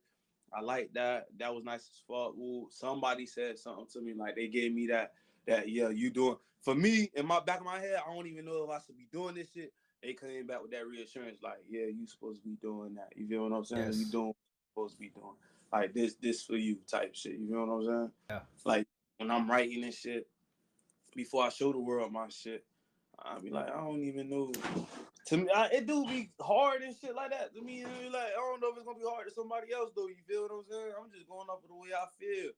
I like that. That was nice as fuck. Ooh, somebody said something to me, like they gave me that yeah, you doing for me in my back of my head, I don't even know if I should be doing this shit. They came back with that reassurance, like, yeah, you supposed to be doing that. You feel what I'm saying? Yes. You doing what you're supposed to be doing. Like this for you type shit. You feel what I'm saying? Yeah. Like when I'm writing this shit, before I show the world my shit, I'll be like, I don't even know. To me, it do be hard and shit like that. To me, like, I don't know if it's gonna be hard to somebody else though. You feel what I'm saying? I'm just going off of the way I feel.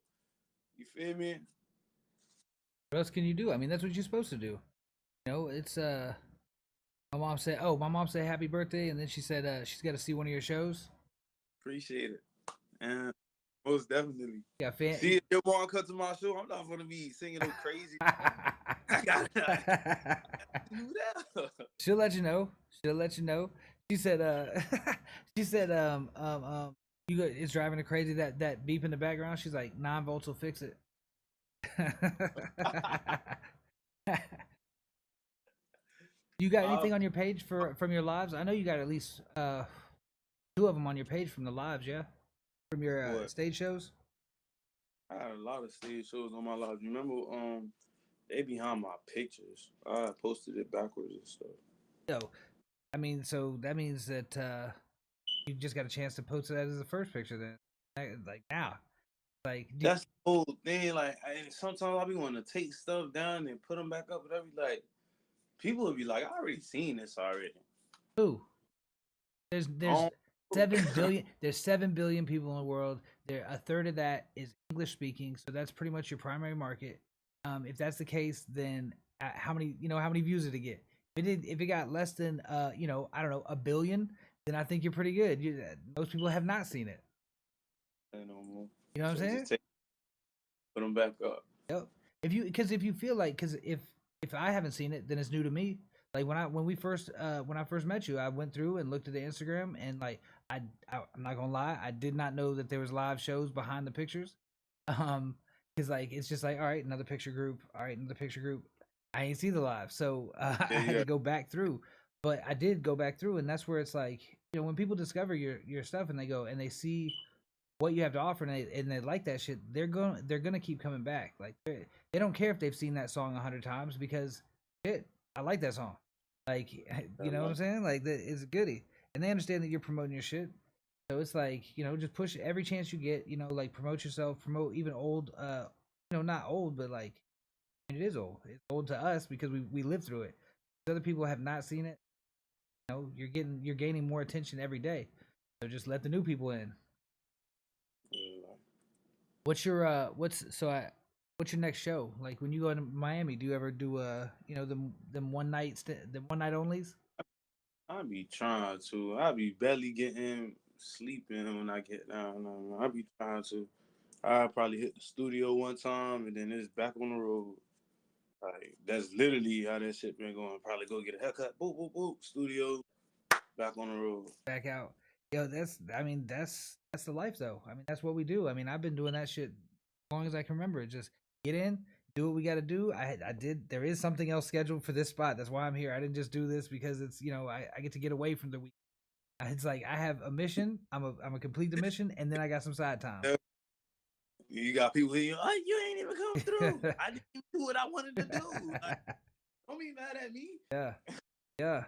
You feel me? What else can you do? I mean, that's what you're supposed to do. You know, it's my mom said happy birthday, and then she said she's got to see one of your shows. Appreciate it. And most definitely. Yeah, fan. See, if your mom come to my show, I'm not gonna be singing no crazy. I gotta do that. She'll let you know. She'll let you know. She said she said you got it's driving her crazy that beep in the background. She's like 9 volts will fix it. You got anything on your page from your lives? I know you got at least 2 of them on your page from the lives, yeah, from your stage shows. I had a lot of stage shows on my live. You remember they behind my pictures. I posted it backwards and stuff. So, I mean, so that means that you just got a chance to post that as the first picture then, like now. Like that's the whole thing. Like, sometimes I'll be wanting to take stuff down and put them back up, but I'll be like, people will be like, I already seen this already. Who? There's 7 billion. There's 7 billion people in the world. There, a third of that is English speaking, so that's pretty much your primary market. If that's the case, then how many views did it get? If it got less than I don't know, 1 billion, then I think you're pretty good. Most people have not seen it. I know more. You know what I'm saying? Put them back up. Yep. If you feel like, because if I haven't seen it, then it's new to me. Like when I first met you, I went through and looked at the Instagram, and like I'm not gonna lie, I did not know that there was live shows behind the pictures. Because like it's just like, all right, another picture group, all right, another picture group. I ain't see the live, so I had to go back through. But I did go back through, and that's where it's like, when people discover your stuff and they go and they see what you have to offer and they like that shit, they're gonna keep coming back. Like they don't care if they've seen that song 100 times because shit, I like that song. Like, you know what I'm saying? Like, it's a goodie, and they understand that you're promoting your shit. So it's like, just push every chance you get. Like promote yourself, promote even old. Not old, but like it is old. It's old to us because we lived through it. Other people have not seen it. You're gaining more attention every day. So just let the new people in. What's your next show? Like when you go to Miami, do you ever do them one night onlys? I be trying to. I be barely getting sleeping when I get down. I be trying to. I probably hit the studio one time and then it's back on the road. Like that's literally how that shit been going. Probably go get a haircut. Boop boop boop. Studio. Back on the road. Back out. Yo, that's the life though. I mean, that's what we do. I mean, I've been doing that shit as long as I can remember. Just get in, do what we got to do. I did. There is something else scheduled for this spot. That's why I'm here. I didn't just do this because it's I get to get away from the week. It's like I have a mission. I'm a complete the mission, and then I got some side time. You got people here. Oh, you ain't even come through. I didn't even do what I wanted to do. Like, don't be mad at me. Yeah, yeah.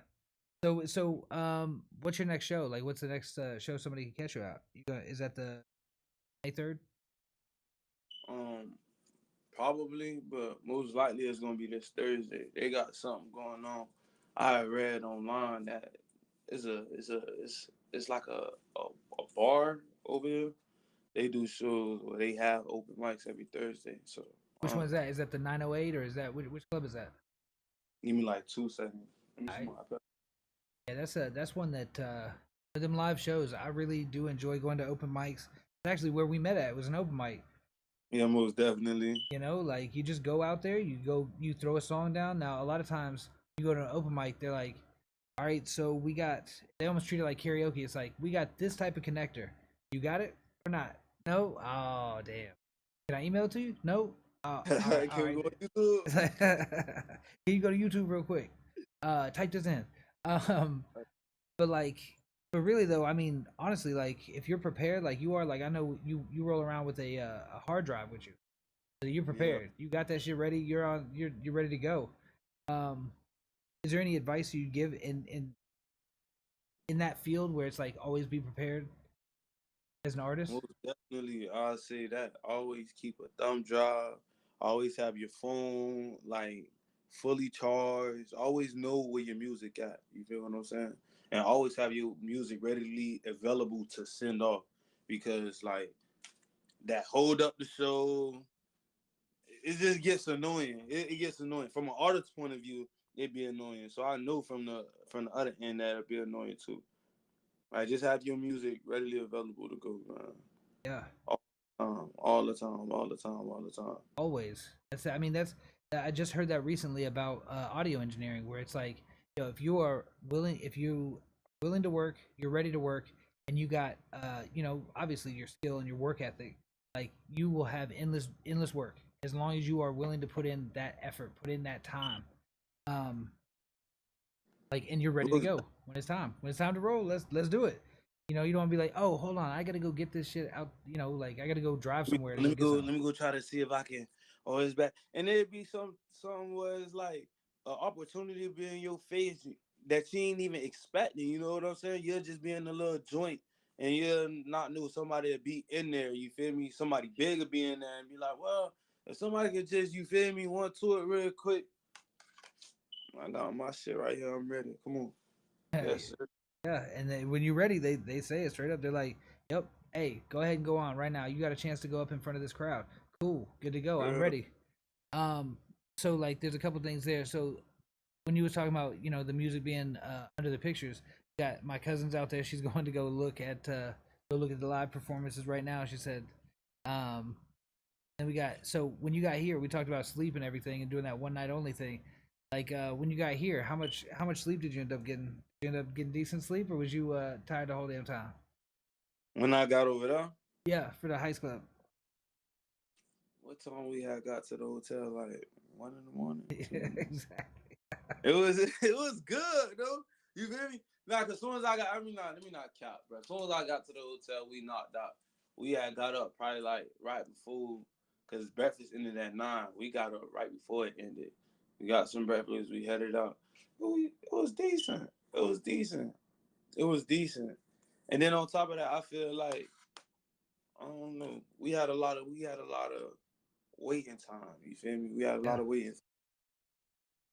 So, what's your next show? Like, what's the next show somebody can catch you out? Is that the May 3rd? Probably, but most likely it's gonna be this Thursday. They got something going on. I read online that it's like a bar over here. They do shows where they have open mics every Thursday. So which one is that? Is that the 908 or is that which club is that? Give me like 2 seconds. Yeah, that's one that for them live shows, I really do enjoy going to open mics. It's actually where we met at. It was an open mic. Yeah, most definitely. Like you just go out there, you throw a song down. Now a lot of times you go to an open mic, they're like, all right, so they almost treat it like karaoke. It's like, we got this type of connector. You got it or not? No? Oh damn. Can I email it to you? No. All right, all Can we right. go on YouTube? Can you go to YouTube real quick? Type this in. Um, but like, but really though, I mean, honestly, like, if you're prepared, like you are, like I know you roll around with a hard drive with you, so you're Yeah. prepared. You got that shit ready. You're ready to go. Um, is there any advice you give in that field where it's like always be prepared as an artist? Most definitely, I'll say that. Always keep a thumb drive. Always have your phone like fully charged. Always know where your music at. You feel what I'm saying? And always have your music readily available to send off, because like that hold up the show, it just gets annoying. It gets annoying from an artist's point of view. It'd be annoying. So I know from the other end that it'd be annoying too. Like, just have your music readily available to go, man. Yeah. All the time, all the time, all the time. Always. That's I mean that's I just heard that recently about audio engineering where it's like, if you are willing, if you are willing to work, you're ready to work, and you got obviously your skill and your work ethic, like you will have endless work as long as you are willing to put in that effort, put in that time. Um like, and you're ready to go when it's time. When it's time to roll, let's do it. You don't want to be like, "Oh, hold on, I got to go get this shit out, like I got to go drive somewhere to Let go me get go. something." Let me go try to see if I can. Oh, it's back, and it'd be some was like an opportunity to be in your face that you ain't even expecting. You know what I'm saying? You'll just be in a little joint, and you'll not know somebody to be in there. You feel me? Somebody big will be in there and be like, well, if somebody could just, you feel me, want to it real quick. I got my shit right here. I'm ready. Come on. Yes, sir. Yeah, and then when you're ready, they say it straight up. They're like, "Yep, hey, go ahead and go on right now. You got a chance to go up in front of this crowd. Cool, good to go. I'm Real. ready." So like, there's a couple things there. So when you was talking about the music being under the pictures, got my cousin's out there. She's going to go look at the live performances right now. She said, um, and we got so when you got here, we talked about sleep and everything and doing that one night only thing. Like when you got here, how much sleep did you end up getting? Did you end up getting decent sleep, or was you tired the whole damn time? When I got over there, Yeah, for the Heist Club. what time we had got to the hotel? Like 1 in the morning, Yeah, 2 in the morning. exactly. It was good though. You feel me? Like, as soon as I got, let me not cap, bro. As soon as I got to the hotel, we knocked out. We had got up probably like right before, cause breakfast ended at 9. We got up right before it ended. We got some breakfast. We headed out. It was decent. It was decent. It was decent. And then on top of that, I feel like, I don't know. We had a lot of waiting time. You feel me? We had a Yeah. lot of waiting.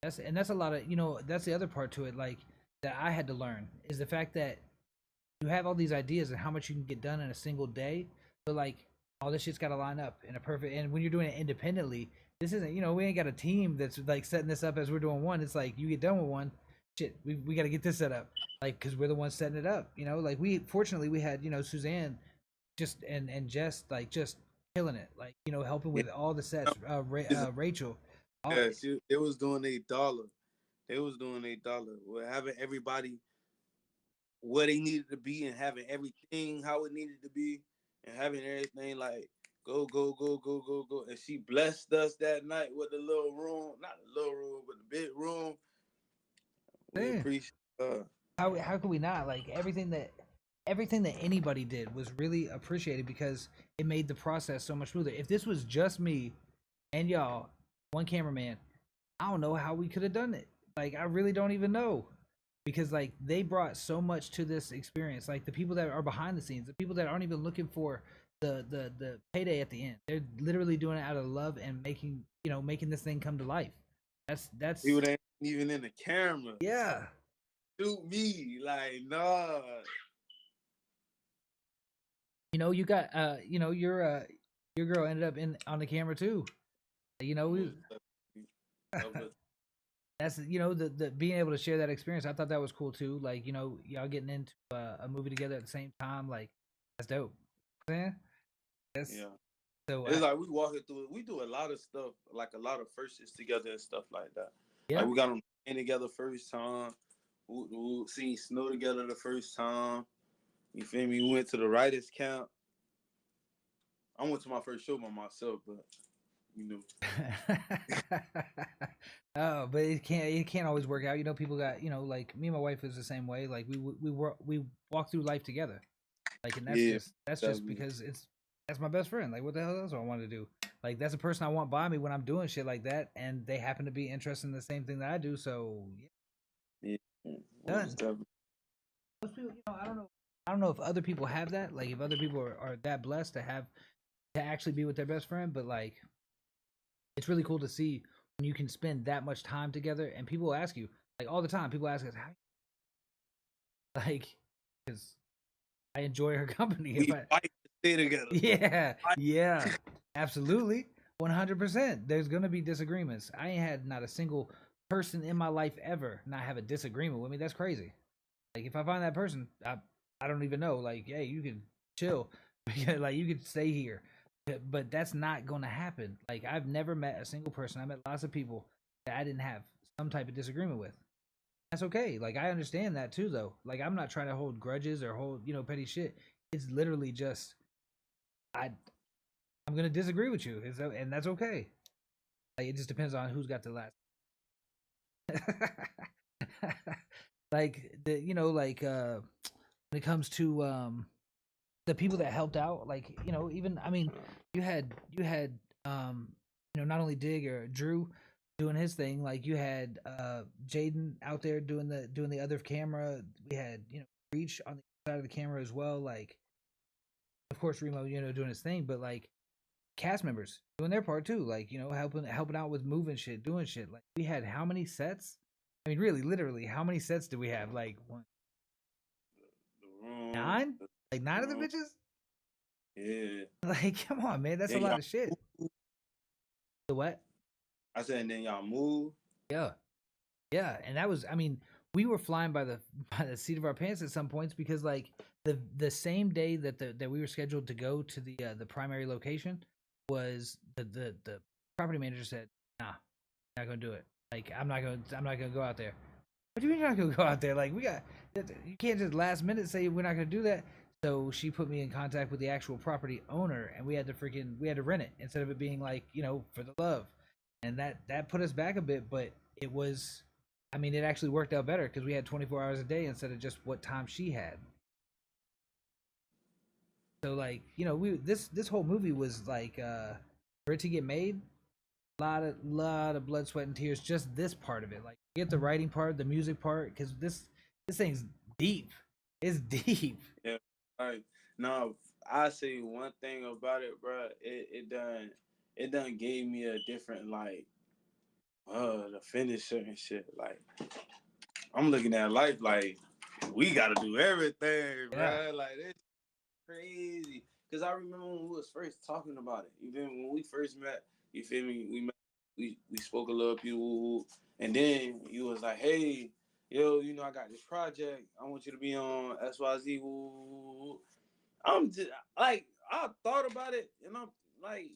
That's a lot of that's the other part to it, like that I had to learn is the fact that you have all these ideas and how much you can get done in a single day, but like all this shit's got to line up in a perfect. And when you're doing it independently, this isn't we ain't got a team that's like setting this up as we're doing one. It's like you get done with one, shit, we got to get this set up, like because we're the ones setting it up. Like we fortunately we had Suzanne just and Jess like just killing it, like helping Yeah. with all the sets. Rachel, all, Yeah, they was doing $1. They was doing $1. We're having everybody where they needed to be, and having everything how it needed to be, and having everything like go, go, go, go, go, go. And she blessed us that night with the little room, not the little room, but the big room. We yeah. appreciate her. How could we not, like everything that anybody did was really appreciated because it made the process so much smoother. If this was just me and y'all, one cameraman, I don't know how we could have done it. Like I really don't even know, because like they brought so much to this experience. Like the people that are behind the scenes, the people that aren't even looking for the payday at the end, they're literally doing it out of love and making this thing come to life. That's People that ain't even in the camera. yeah. Shoot me. Like, nah. You got your girl ended up in on the camera too. We that's the being able to share that experience. I thought that was cool too. Like y'all getting into a movie together at the same time. Like that's dope. Man, that's Yeah. so It's like we walking through it. We do a lot of stuff, like a lot of firsts together and stuff like that. yeah. Like we got them together first time. We seen Snow together the first time. You feel me? We went to the writers camp. I went to my first show by myself, but you know. Oh, but it can't always work out. You know, people got, you know, like me and my wife is the same way. Like we walk through life together. Like, and Yeah, that's just definitely. because that's my best friend. Like, what the hell else do I want to do? Like, that's a person I want by me when I'm doing shit like that, and they happen to be interested in the same thing that I do. So Yeah, yeah, most done. definitely. Most people, you know, I don't know if other people have that. Like, if other people are that blessed to have to actually be with their best friend, but like, it's really cool to see when you can spend that much time together, and people ask you like all the time. People ask us how, like, because I enjoy her company. If We I fight to stay together. Yeah, Fight. yeah, absolutely, 100%. There's gonna be disagreements. I ain't had not a single person in my life ever not have a disagreement with me. That's crazy. Like, if I find that person, I don't even know. Like, hey, you can chill, like you could stay here, but that's not gonna happen. Like, I've never met a single person. I met lots of people that I didn't have some type of disagreement with. That's okay. Like, I understand that too, though. Like, I'm not trying to hold grudges or hold, you know, petty shit. It's literally just I I'm gonna disagree with you, and that's okay. Like, it just depends on who's got the last. Like, the you know, like when it comes to the people that helped out, like, you know, even I mean, you had you know, not only Dig or Drew doing his thing, like you had Jaden out there doing the other camera. We had, you know, Reach on the side of the camera as well. Like, of course, Remo, you know, doing his thing, but like cast members doing their part too, like, you know, helping out with moving shit, doing shit. Like, we had how many sets? I mean, really, literally, how many sets do we have? Like, one, The room, nine? Like, nine of the room. bitches? Yeah. Like, come on, man, that's a Then lot y'all of shit. move. The what? I said, and then y'all move. Yeah, yeah, and that was, I mean, we were flying by the seat of our pants at some points because like the same day that that we were scheduled to go to the primary location was the property manager said, nah, not gonna do it. Like, I'm not gonna go out there. What do you mean you're not gonna go out there? Like, you can't just last minute say we're not gonna do that. So she put me in contact with the actual property owner, and we had to rent it instead of it being like, you know, for the love, and that put us back a bit, but it was, I mean, it actually worked out better because we had 24 hours a day instead of just what time she had. So like, you know, we this whole movie was like for it to get made, lot of blood, sweat, and tears. Just this part of it, like, get the writing part, the music part, because this thing's deep. It's deep. Yeah. Like, no, I say one thing about it, bro. It done gave me a different like the finish and shit. Like, I'm looking at life like we gotta do everything, Yeah. bro. Like, it's crazy. Cause I remember when we was first talking about it. Even when we first met, you feel me? We spoke a little people, and then you was like, hey, yo, you know, I got this project. I want you to be on SYZ. I'm just like, I thought about it, and I'm like,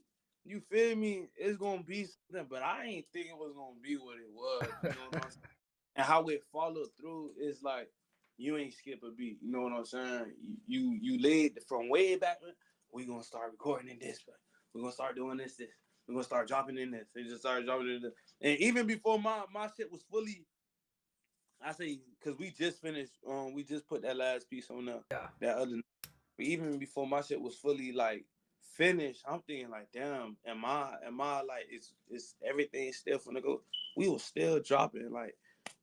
you feel me? It's gonna be something, but I ain't think it was gonna be what it was. You know what I'm saying? And how it followed through is like, you ain't skip a beat. You know what I'm saying? You laid from way back. We gonna start recording in this, but we're gonna start doing this. We're gonna start dropping in this. They just started dropping in this. And even before my shit was fully, I say, because we just finished. We just put that last piece on Yeah. that other. But even before my shit was fully like finished, I'm thinking like, damn, am I like, is everything still finna go? We was still dropping like.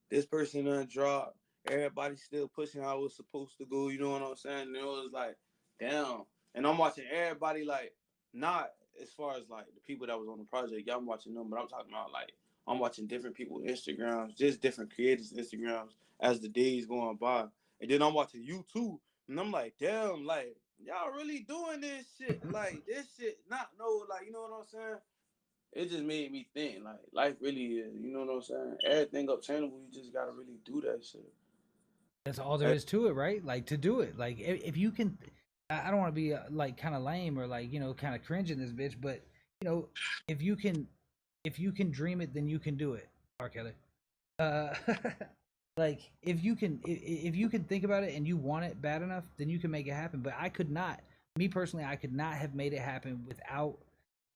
This person done dropped. Everybody still pushing how it was supposed to go. You know what I'm saying? And it was like, damn. And I'm watching everybody like, not as far as like the people that was on the project. Y'all watching them, but I'm talking about like, I'm watching different people Instagrams, just different creators Instagrams as the days going by. And then I'm watching you too. And I'm like, damn, like, y'all really doing this shit. Like, this shit, not no, like, you know what I'm saying? It just made me think, like, life really is, you know what I'm saying? Everything obtainable, you just gotta really do that shit. That's all there is to it, right? Like, to do it. Like, if you can, I don't want to be like kind of lame or like, you know, kind of cringe in this bitch, but you know, if you can, if you can dream it, then you can do it. R. Kelly. Uh, like, if you can think about it and you want it bad enough, then you can make it happen. But I could not, me personally, I could not have made it happen without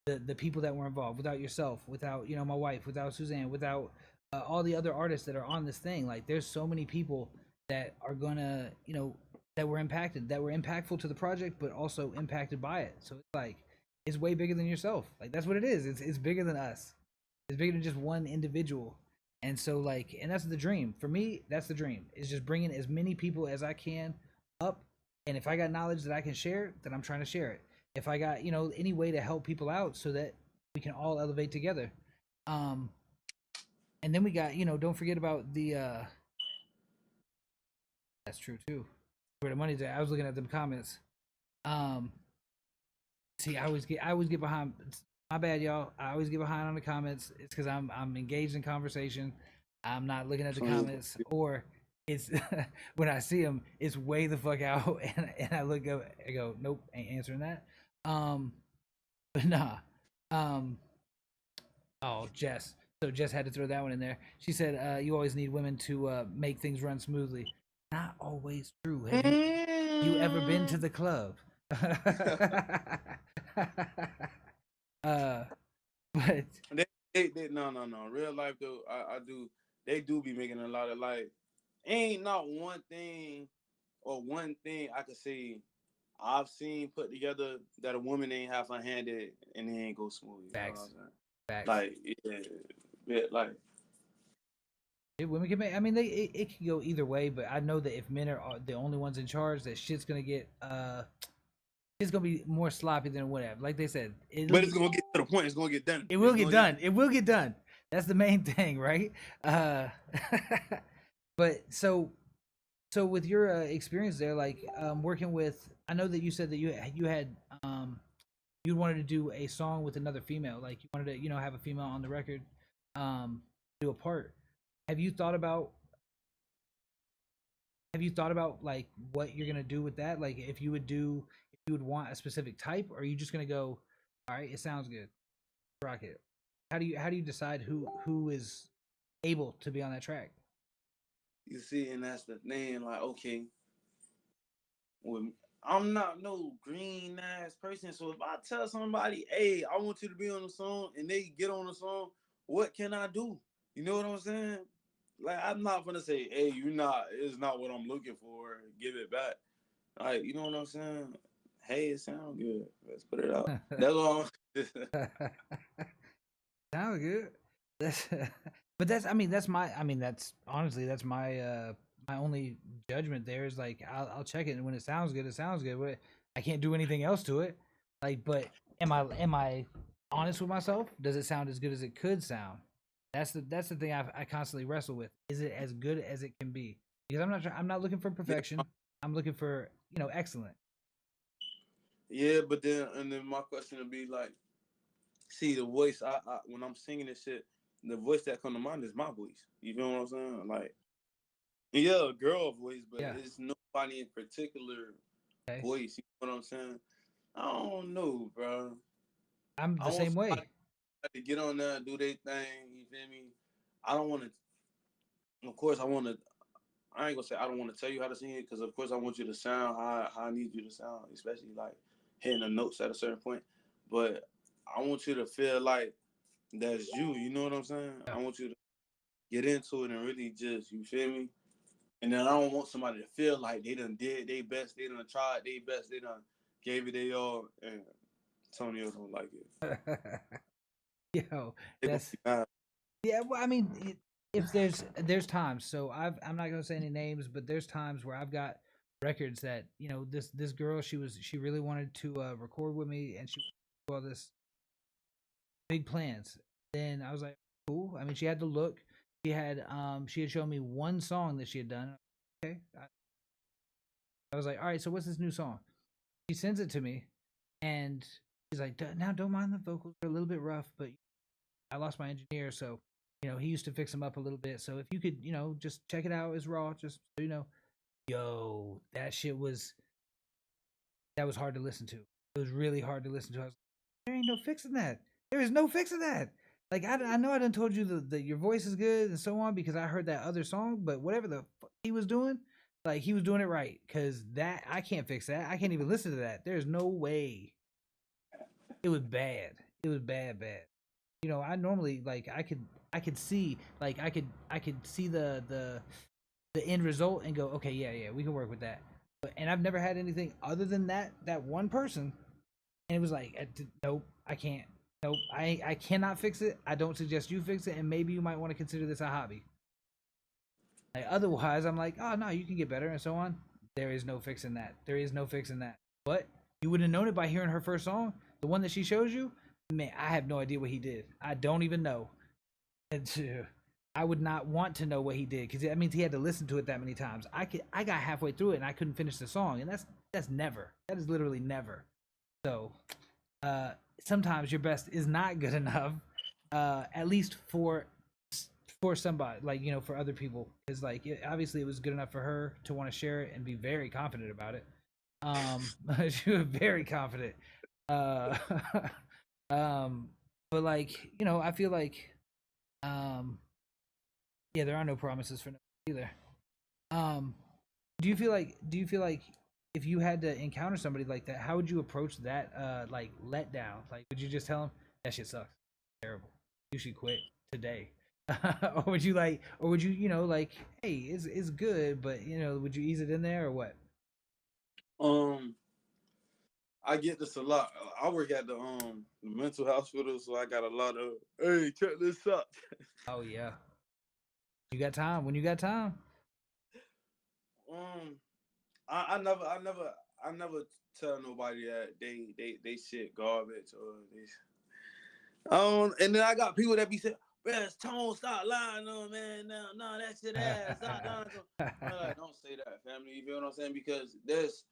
the people that were involved, without yourself, without my wife, without Suzanne, without all the other artists that are on this thing. Like there's so many people that are gonna that were impacted, that were impactful to the project, but also impacted by it. So it's like it's way bigger than yourself. Like that's what it is. It's bigger than us. It's bigger than just one individual. And so like, and that's the dream for me. That's the dream, is just bringing as many people as I can up. And if I got knowledge that I can share, then I'm trying to share it. If I got any way to help people out so that we can all elevate together. And then we got don't forget about the that's true too, where the money's at. I was looking at them comments. See, I always get behind. My bad, y'all. I always get behind on the comments. It's because I'm engaged in conversation. I'm not looking at the comments, or it's when I see them, it's way the fuck out, and I look up, I go, nope, ain't answering that. But nah. Oh, Jess. So Jess had to throw that one in there. She said, "You always need women to make things run smoothly." Not always true. Have you ever been to the club? But they no. Real life though, I do. They do be making a lot of like. Ain't not one thing I could say I've seen put together that a woman ain't half-handed and it ain't go smooth. Facts. Facts. Like yeah, like women can make. I mean, it can go either way, but I know that if men are the only ones in charge, that shit's gonna get it's gonna be more sloppy than whatever. Like they said, but it's gonna get to the point. It's gonna get done. It will get done. It will get done. That's the main thing, right? But so with your experience there, like working with, I know that you said that you had you wanted to do a song with another female, like you wanted to have a female on the record, do a part. Have you thought about like what you're gonna do with that? Like if you would want a specific type, or are you just gonna go, all right, it sounds good, rock it? How do you decide who is able to be on that track? You see, and that's the thing. Like, okay, when I'm not no green ass person, so if I tell somebody, "Hey, I want you to be on the song," and they get on the song, what can I do? You know what I'm saying? Like, I'm not gonna say, "Hey, it's not what I'm looking for. Give it back." Like, you know what I'm saying? Hey, it sounds good. Let's put it out. That's all. Sound good. That's but that's that's honestly that's my my only judgment there is like I'll check it, and when it sounds good, it sounds good. But I can't do anything else to it. Like, but am I honest with myself? Does it sound as good as it could sound? That's the thing I constantly wrestle with. Is it as good as it can be? Because I'm not looking for perfection. I'm looking for excellent. Yeah, but then my question would be like, see, the voice I when I'm singing this shit, the voice that come to mind is my voice. You feel what I'm saying? Like, yeah, a girl voice, but it's nobody in particular voice. You know what I'm saying? I don't know, bro. I'm the same way. To get on there, do their thing. You feel me? I don't want to. Of course, I want to. I ain't gonna say I don't want to tell you how to sing it, because of course I want you to sound how I need you to sound, especially like hitting the notes at a certain point. But I want you to feel like that's you. You know what I'm saying? I want you to get into it and really just, you feel me? And then I don't want somebody to feel like they done did their best, they done tried their best, they done gave it their all, and Antonio don't like it. Yo, that's yeah. Well, I mean, if there's times. So I'm not gonna say any names, but there's times where I've got records that this girl, she really wanted to record with me, and she all this big plans. Then I was like, cool. I mean, she had the look. She had shown me one song that she had done. Okay, I was like, all right. So what's this new song? She sends it to me, and she's like, now don't mind the vocals, they're a little bit rough, but I lost my engineer, so he used to fix them up a little bit. So if you could, just check it out as raw, just so yo, that was hard to listen to. It was really hard to listen to. I was like, there ain't no fixing that. There is no fixing that. Like I know I done told you that your voice is good and so on because I heard that other song, but whatever the fuck he was doing, like he was doing it right, because that I can't fix that. I can't even listen to that. There's no way. It was bad. It was bad, bad. You know, I normally like I could see like I could see the end result and go, okay, yeah, yeah, we can work with that. But and I've never had anything other than that one person, and it was like, nope, I can't. Nope, I cannot fix it. I don't suggest you fix it, and maybe you might want to consider this a hobby. Like otherwise, I'm like, oh no, you can get better and so on. There is no fixing that. There is no fixing that. But you would have known it by hearing her first song, the one that she shows you. Man, I have no idea what he did. I don't even know. And I would not want to know what he did because that means he had to listen to it that many times. I got halfway through it and I couldn't finish the song, and that's never. That is literally never. So, sometimes your best is not good enough. At least for somebody, like, you know, for other people, because like obviously it was good enough for her to want to share it and be very confident about it. She was very confident. Uh, but like, you know, I feel like um yeah, there are no promises for no either. Um, do you feel like if you had to encounter somebody like that, how would you approach that like letdown? Like, would you just tell them that shit sucks, terrible, you should quit today? Or would you like, or would you, you know, like, hey, it's good, but you know, would you ease it in there or what? Um, I get this a lot. I work at the mental hospital, so I got a lot of, hey, check this out. Oh yeah, you got time when you got time. um, I never tell nobody that they shit garbage or they. And then I got people that be saying, "Man, Tone, stop lying, no man, no, that shit ass, stop lying." Like, don't say that, family. You feel what I'm saying? Because there's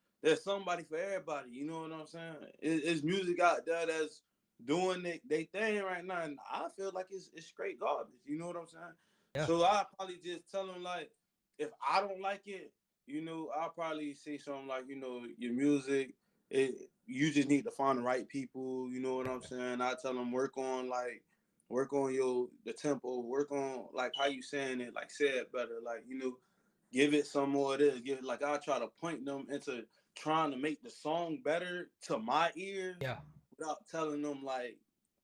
somebody for everybody. You know what I'm saying? It's music out there that's doing they thing right now, and I feel like it's straight garbage. You know what I'm saying? Yeah. So I probably just tell them, like, if I don't like it, you know, I'll probably say something like, you know, your music, you just need to find the right people. You know what I'm saying? I tell them work on the tempo, work on like how you saying it, like say it better, like, you know, give it some more of this, give it, like, I try to point them into trying to make the song better to my ears Yeah. without telling them like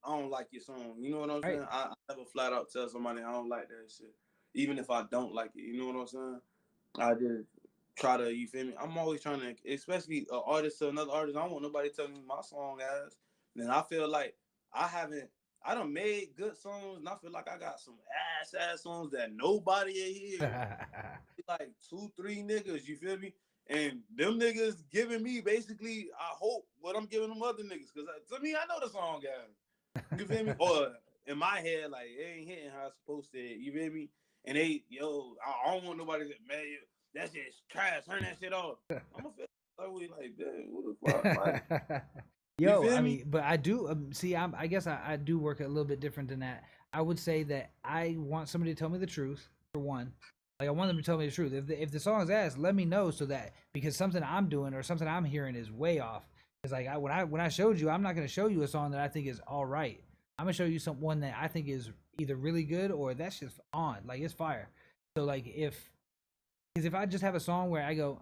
I don't like your song. You know what I'm Right. saying? I never flat out tell somebody I don't like that shit, even if I don't like it. You know what I'm saying? I just try to, you feel me? I'm always trying to, especially an artist to another artist. I don't want nobody telling me my song ass. And I feel like I done made good songs, and I feel like I got some ass songs that nobody will hear. Like 2-3 niggas, you feel me? And them niggas giving me basically, I hope, what I'm giving them other niggas. Because to me, I know the song guy. You feel me? Or in my head, like, it ain't hitting how it's supposed to hit. You feel me? And I don't want nobody to say, man, that shit's trash. Turn that shit off. I'm gonna feel like, damn, what the fuck? Like, you Yo, feel I me? mean, but I do see. I guess I do work a little bit different than that. I would say that I want somebody to tell me the truth for one. Like, I want them to tell me the truth. If the song is ass, let me know so that, because something I'm doing or something I'm hearing is way off. It's like when I showed you, I'm not gonna show you a song that I think is all right. I'm gonna show you one that I think is either really good or that's just on, like it's fire. So like because if I just have a song where I go,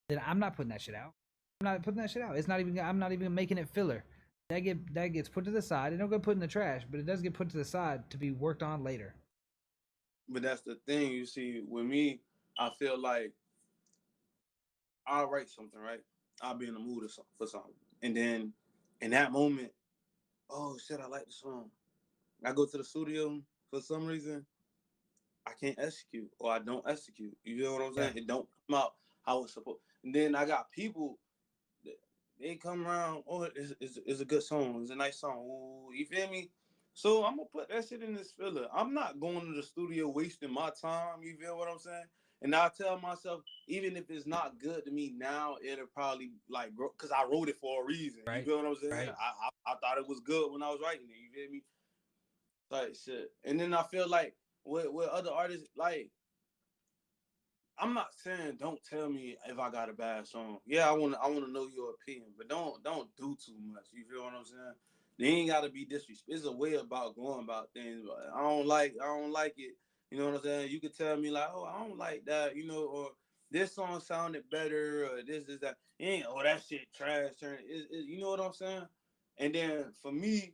then I'm not putting that shit out. I'm not putting that shit out. It's not even. I'm not even making it filler. That gets put to the side. It don't get put in the trash, but it does get put to the side to be worked on later. But that's the thing, you see, with me, I feel like I'll write something, right? I'll be in the mood for something. And then in that moment, oh shit, I like the song. I go to the studio for some reason, I can't execute or I don't execute. You know what I'm Yeah. saying? It don't come out how it's supposed. And then I got people that they come around, oh, it's a good song. It's a nice song. Ooh, you feel me? So I'm gonna put that shit in this filler. I'm not going to the studio wasting my time. You feel what I'm saying? And I tell myself, even if it's not good to me now, it'll probably like grow because I wrote it for a reason. You Right. feel what I'm saying? Right. I thought it was good when I was writing it. You feel me? Like shit. And then I feel like with other artists, like I'm not saying don't tell me if I got a bad song. Yeah, I wanna know your opinion, but don't do too much. You feel what I'm saying? They ain't gotta be disrespectful. It's a way about going about things. But I don't like it. You know what I'm saying? You could tell me like, oh, I don't like that, you know, or this song sounded better, or this is that. It ain't, oh, that shit trash. You know what I'm saying? And then for me,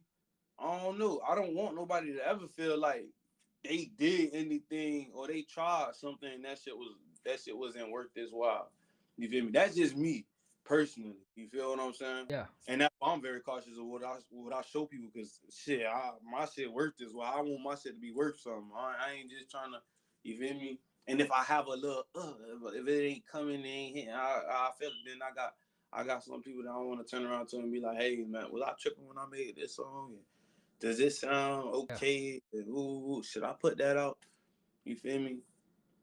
I don't know. I don't want nobody to ever feel like they did anything or they tried something and that shit wasn't worth this while. You feel me? That's just me personally. You feel what I'm saying? Yeah. And that's why I'm very cautious of what I show people, because shit, my shit worth this while. I want my shit to be worth something. I ain't just trying to, you feel me? And if I have a little, if it ain't coming, it ain't hitting, I feel it. Then I got some people that I want to turn around to and be like, hey man, was I tripping when I made this song? Does it sound okay? Yeah. Ooh, should I put that out? You feel me?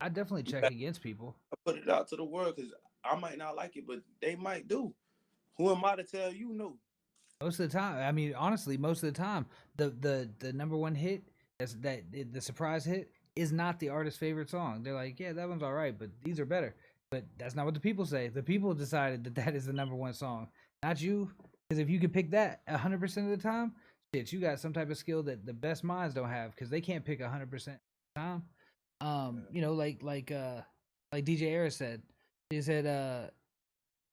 I definitely check against people. I put it out to the world because I might not like it, but they might do. Who am I to tell you no? Most of the time, I mean, honestly, most of the time, the number one hit, the surprise hit, is not the artist's favorite song. They're like, yeah, that one's all right, but these are better. But that's not what the people say. The people decided that that is the number one song, not you. Because if you could pick that 100% of the time, shit, you got some type of skill that the best minds don't have, because they can't pick 100% of the time. You know, like DJ Era said, he said,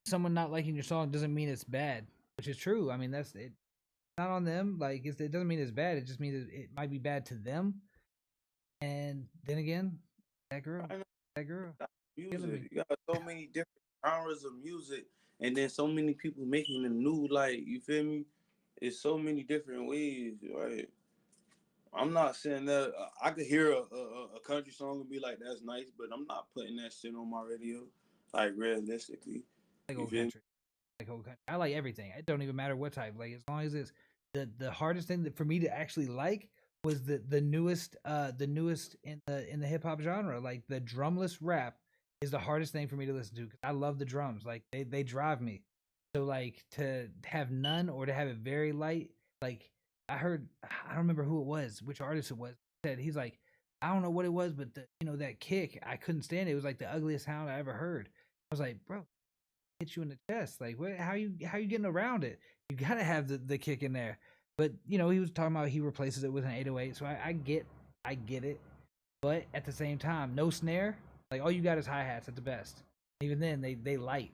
someone not liking your song doesn't mean it's bad, which is true. I mean, that's it. Not on them. Like, it doesn't mean it's bad. It just means it might be bad to them. And then again, that girl. Music. You got so many different genres of music, and then so many people making them new. Like, you feel me? It's so many different ways, right? I'm not saying that I could hear a country song and be like, that's nice, but I'm not putting that shit on my radio. Like, realistically, Like you old feel me? country. Like old country. I like everything. It don't even matter what type. Like, as long as it's the hardest thing that for me to actually like was the newest in the hip hop genre. Like, the drumless rap is the hardest thing for me to listen to, because I love the drums. Like, they drive me. So, like, to have none or to have it very light, like, I don't remember who it was, which artist it was, said he's like, I don't know what it was, but that kick, I couldn't stand it. It was like the ugliest sound I ever heard. I was like, bro, hit you in the chest. Like, what? How you getting around it? You gotta have the kick in there. But he was talking about he replaces it with an 808. So I get it. But at the same time, no snare. Like, all you got is hi hats at the best. Even then, they light.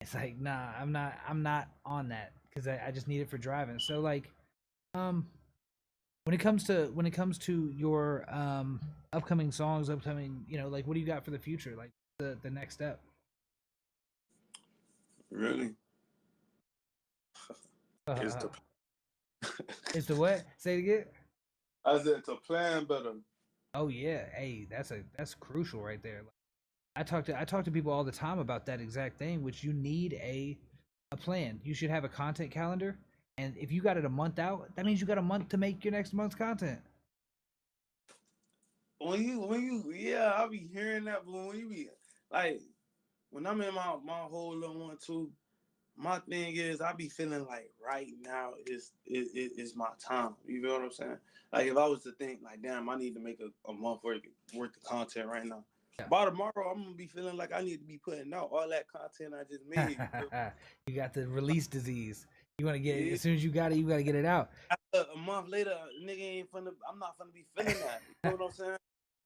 It's like, nah, I'm not on that, because I just need it for driving. So, like, when it comes to your upcoming songs, like, what do you got for the future? Like, the next step? Really? It's the It's the what? Say it again. I said to plan better. Oh yeah, hey, that's crucial right there. Like, I talk to people all the time about that exact thing, which you need a plan. You should have a content calendar, and if you got it a month out, that means you got a month to make your next month's content. Yeah, I be hearing that, but when you be like, when I'm in my whole little one too, my thing is I be feeling like right now is my time. You feel what I'm saying? Like, if I was to think like, damn, I need to make a month worth of content right now. Yeah. By tomorrow, I'm gonna be feeling like I need to be putting out all that content I just made. You got the release disease. You want to get it as soon as you got it. You got to get it out. A month later, nigga I'm not finna be feeling that. You know what I'm saying?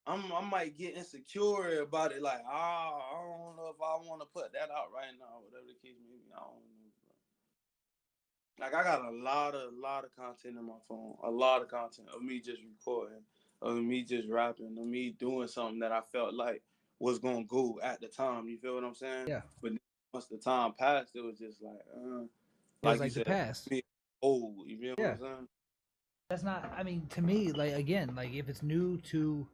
I might get insecure about it. Like, I don't know if I want to put that out right now, whatever the case may be. I don't know, bro. Like, I got a lot of content in my phone. A lot of content of me just recording, of me just rapping, of me doing something that I felt like was gonna go at the time. You feel what I'm saying? Yeah. But once the time passed, it was just like, It was you like the said, past. old. You feel what Yeah. I'm saying? That's not. I mean, to me, like, again, like, if it's new to,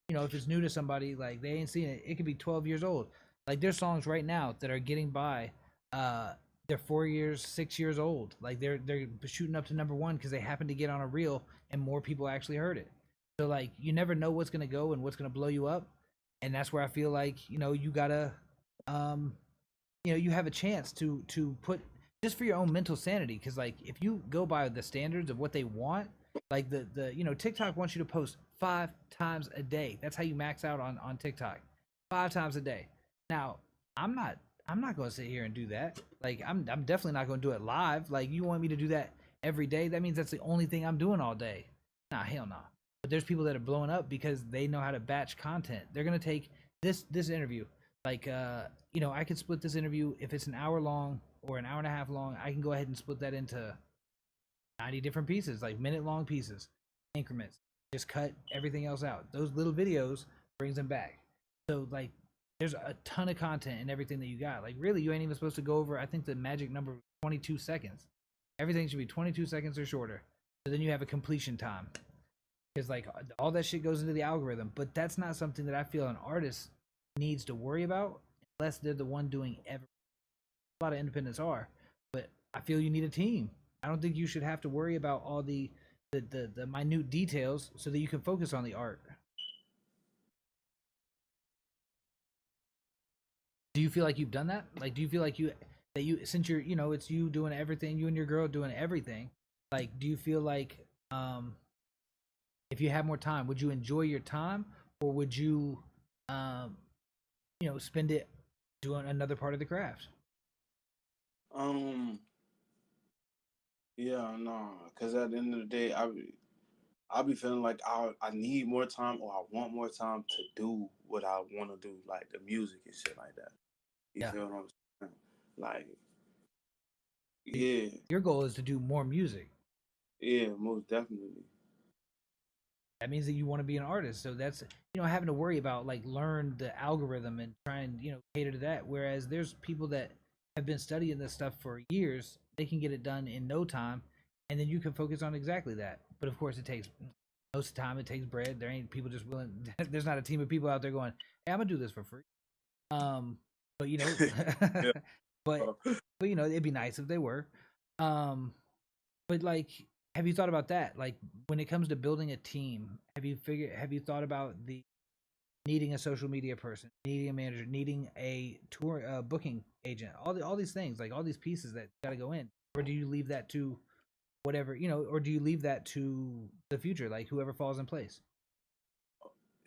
if it's new to somebody, like, they ain't seen it. It could be 12 years old. Like, there's songs right now that are getting by. They're 4 years, 6 years old. Like, they're shooting up to number one because they happen to get on a reel and more people actually heard it. So, like, you never know what's gonna go and what's gonna blow you up, and that's where I feel like you gotta, you have a chance to put, just for your own mental sanity, because, like, if you go by the standards of what they want, like, the TikTok wants you to post 5 times a day. That's how you max out on TikTok, 5 times a day. Now, I'm not going to sit here and do that. Like, I'm definitely not going to do it live. Like, you want me to do that every day? That means that's the only thing I'm doing all day. Nah, hell no. But there's people that are blowing up because they know how to batch content. They're going to take this interview. Like, I could split this interview if it's an hour long or an hour and a half long, I can go ahead and split that into 90 different pieces, like minute-long pieces, increments. Just cut everything else out. Those little videos brings them back. So like, there's a ton of content in everything that you got. Like really, you ain't even supposed to go over. I think the magic number was 22 seconds. Everything should be 22 seconds or shorter. So then you have a completion time. Because like all that shit goes into the algorithm. But that's not something that I feel an artist needs to worry about unless they're the one doing everything. A lot of independents are, but I feel you need a team. I don't think you should have to worry about all the minute details so that you can focus on the art. Do you feel like you've done that? Like, do you feel like since you're, it's you doing everything, you and your girl doing everything. Like, do you feel like, if you had more time, would you enjoy your time, or would you, spend it doing another part of the craft? Yeah, no, because at the end of the day, I be feeling like I need more time, or I want more time to do what I want to do, like the music and shit like that. You feel what I'm saying? Like, yeah. Your goal is to do more music. Yeah, most definitely. That means that you want to be an artist. So that's, having to worry about like learn the algorithm and try and, cater to that. Whereas there's people that have been studying this stuff for years, they can get it done in no time, and then you can focus on exactly that. But of course, it takes most of the time. It takes bread. There ain't people just willing. There's not a team of people out there going, "Hey, I'm gonna do this for free." But Yeah. but it'd be nice if they were. But like, have you thought about that? Like, when it comes to building a team, have you thought about needing a social media person, needing a manager, needing a tour booking agent, all these things, like all these pieces that gotta go in? Or do you leave that to whatever, or do you leave that to the future, like whoever falls in place?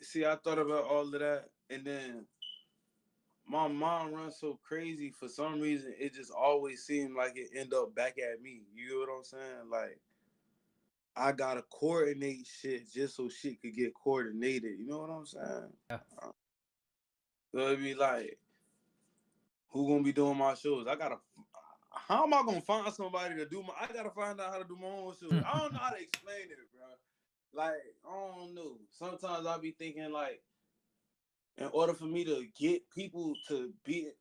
See, I thought about all of that, and then my mom runs so crazy. For some reason, it just always seemed like it end up back at me. You know what I'm saying? Like, I gotta coordinate shit just so shit could get coordinated. You know what I'm saying? Yeah. So it'd be like, who gonna be doing my shows? How am I gonna find somebody to do I gotta find out how to do my own shows. I don't know how to explain it, bro. Like, I don't know. Sometimes I'll be thinking like, in order for me to get people to in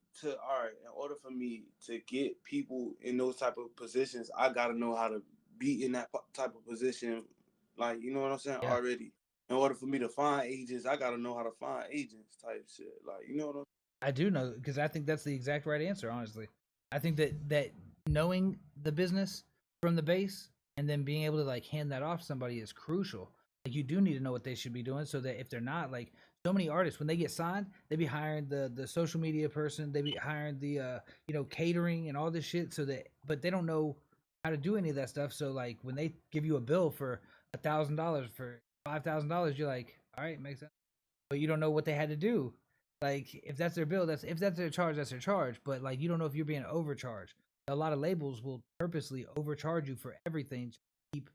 order for me to get people in those type of positions, I gotta know how to be in that type of position. Like, you know what I'm saying? Yeah. Already. In order for me to find agents, I gotta know how to find agents type shit. Like, you know what I'm I do know, because I think that's the exact right answer, honestly. I think that knowing the business from the base and then being able to like hand that off to somebody is crucial. Like, you do need to know what they should be doing, so that if they're not, like, so many artists, when they get signed, they be hiring the social media person, they be hiring the catering and all this shit, but they don't know how to do any of that stuff. So like, when they give you a bill for $1,000, for $5,000, you're like, all right, makes sense. But you don't know what they had to do. Like, if that's their bill, if that's their charge, that's their charge. But like, you don't know if you're being overcharged. A lot of labels will purposely overcharge you for everything to keep,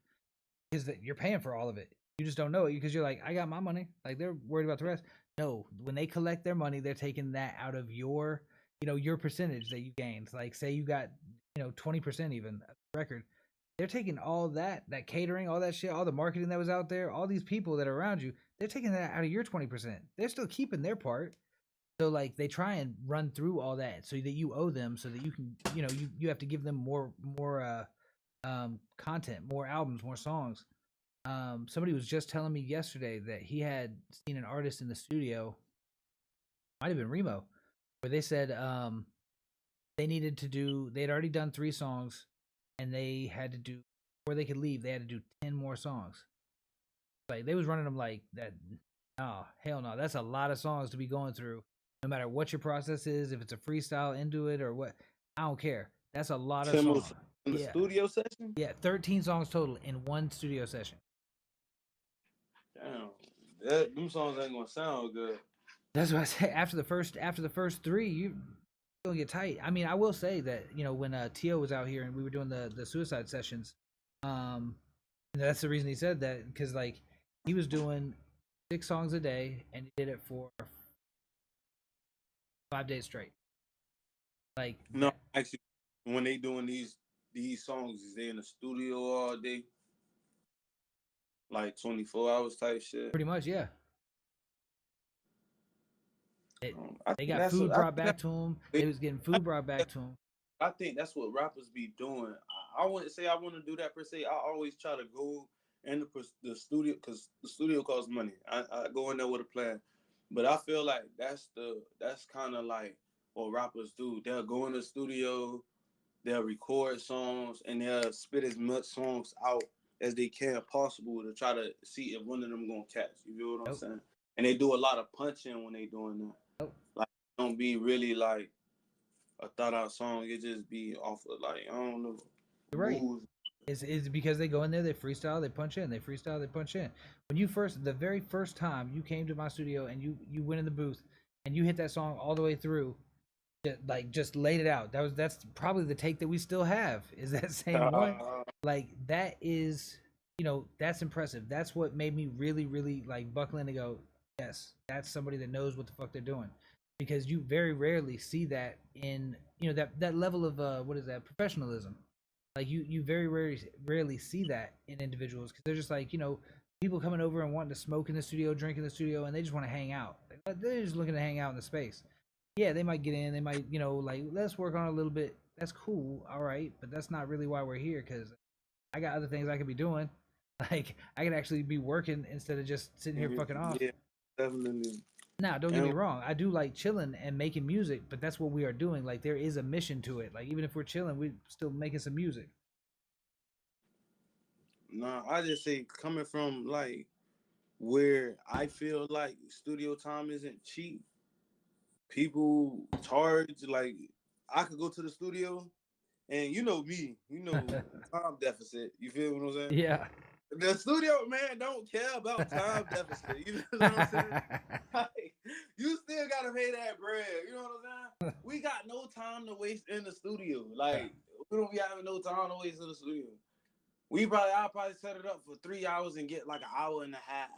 because you're paying for all of it. You just don't know it because you're like, I got my money. Like, they're worried about the rest. No, when they collect their money, they're taking that out of your, your percentage that you gained. Like, say you got, 20% even record. They're taking all that catering, all that shit, all the marketing that was out there, all these people that are around you. They're taking that out of your 20%. They're still keeping their part. So like, they try and run through all that so that you owe them, so that you can, you have to give them more content, more albums, more songs. Somebody was just telling me yesterday that he had seen an artist in the studio, might have been Remo, where they said they had already done 3 songs, and they had to do, before they could leave, they had to do 10 more songs. Like, they was running them like that. Oh, hell no, that's a lot of songs to be going through. No matter what your process is, if it's a freestyle into it or what, I don't care. That's a lot of songs. in the studio session? Yeah, 13 songs total in one studio session. Damn, them songs ain't gonna sound good. That's what I say. After the first 3, you gonna get tight. I mean, I will say that when Tio was out here and we were doing the suicide sessions, that's the reason he said that, because like, he was doing 6 songs a day and he did it for 5 days straight. Like, no, actually, when they doing these songs, is they in the studio all day, like 24 hours type shit? Pretty much, yeah. It, I they think got that's food what I brought think back to them. They was getting food brought back to them. I think that's what rappers be doing. I wouldn't say I want to do that per se. I always try to go in the studio because the studio costs money. I go in there with a plan, but I feel like that's kind of like what rappers do. They'll go in the studio, they'll record songs, and they'll spit as much songs out as they can possible to try to see if one of them gonna catch. You feel what I'm Yep. saying? And they do a lot of punching when they doing that. Yep. Like, don't be really like a thought out song. It just be off of like I don't know You're right. moves. It's because they go in there, they freestyle, they punch in, they freestyle, they punch in. When you first, the very first time you came to my studio and you went in the booth and you hit that song all the way through, like just laid it out. That's probably the take that we still have is that same one. Like that is, that's impressive. That's what made me really, really like buckle in to go, yes, that's somebody that knows what the fuck they're doing. Because you very rarely see that in that level of what is that professionalism. Like you very rarely see that in individuals because they're just like people coming over and wanting to smoke in the studio, drink in the studio, and they just want to hang out. They're just looking to hang out in the space. Yeah, they might get in, they might like let's work on it a little bit. That's cool, all right, but that's not really why we're here because I got other things I could be doing. Like I could actually be working instead of just sitting here fucking off. Yeah, definitely. Now, don't get me And wrong. I do like chilling and making music, but that's what we are doing. Like there is a mission to it. Like even if we're chilling, we're still making some music. nah, I just say coming from like where I feel like studio time isn't cheap. People charge like I could go to the studio and you know me, time deficit. You feel what I'm saying? Yeah. The studio man don't care about time deficit. You know what I'm saying? Like, you still gotta pay that bread. You know what I'm saying? We got no time to waste in the studio. Like we don't be having no time to waste in the studio. I'll probably set it up for 3 hours and get like an hour and a half.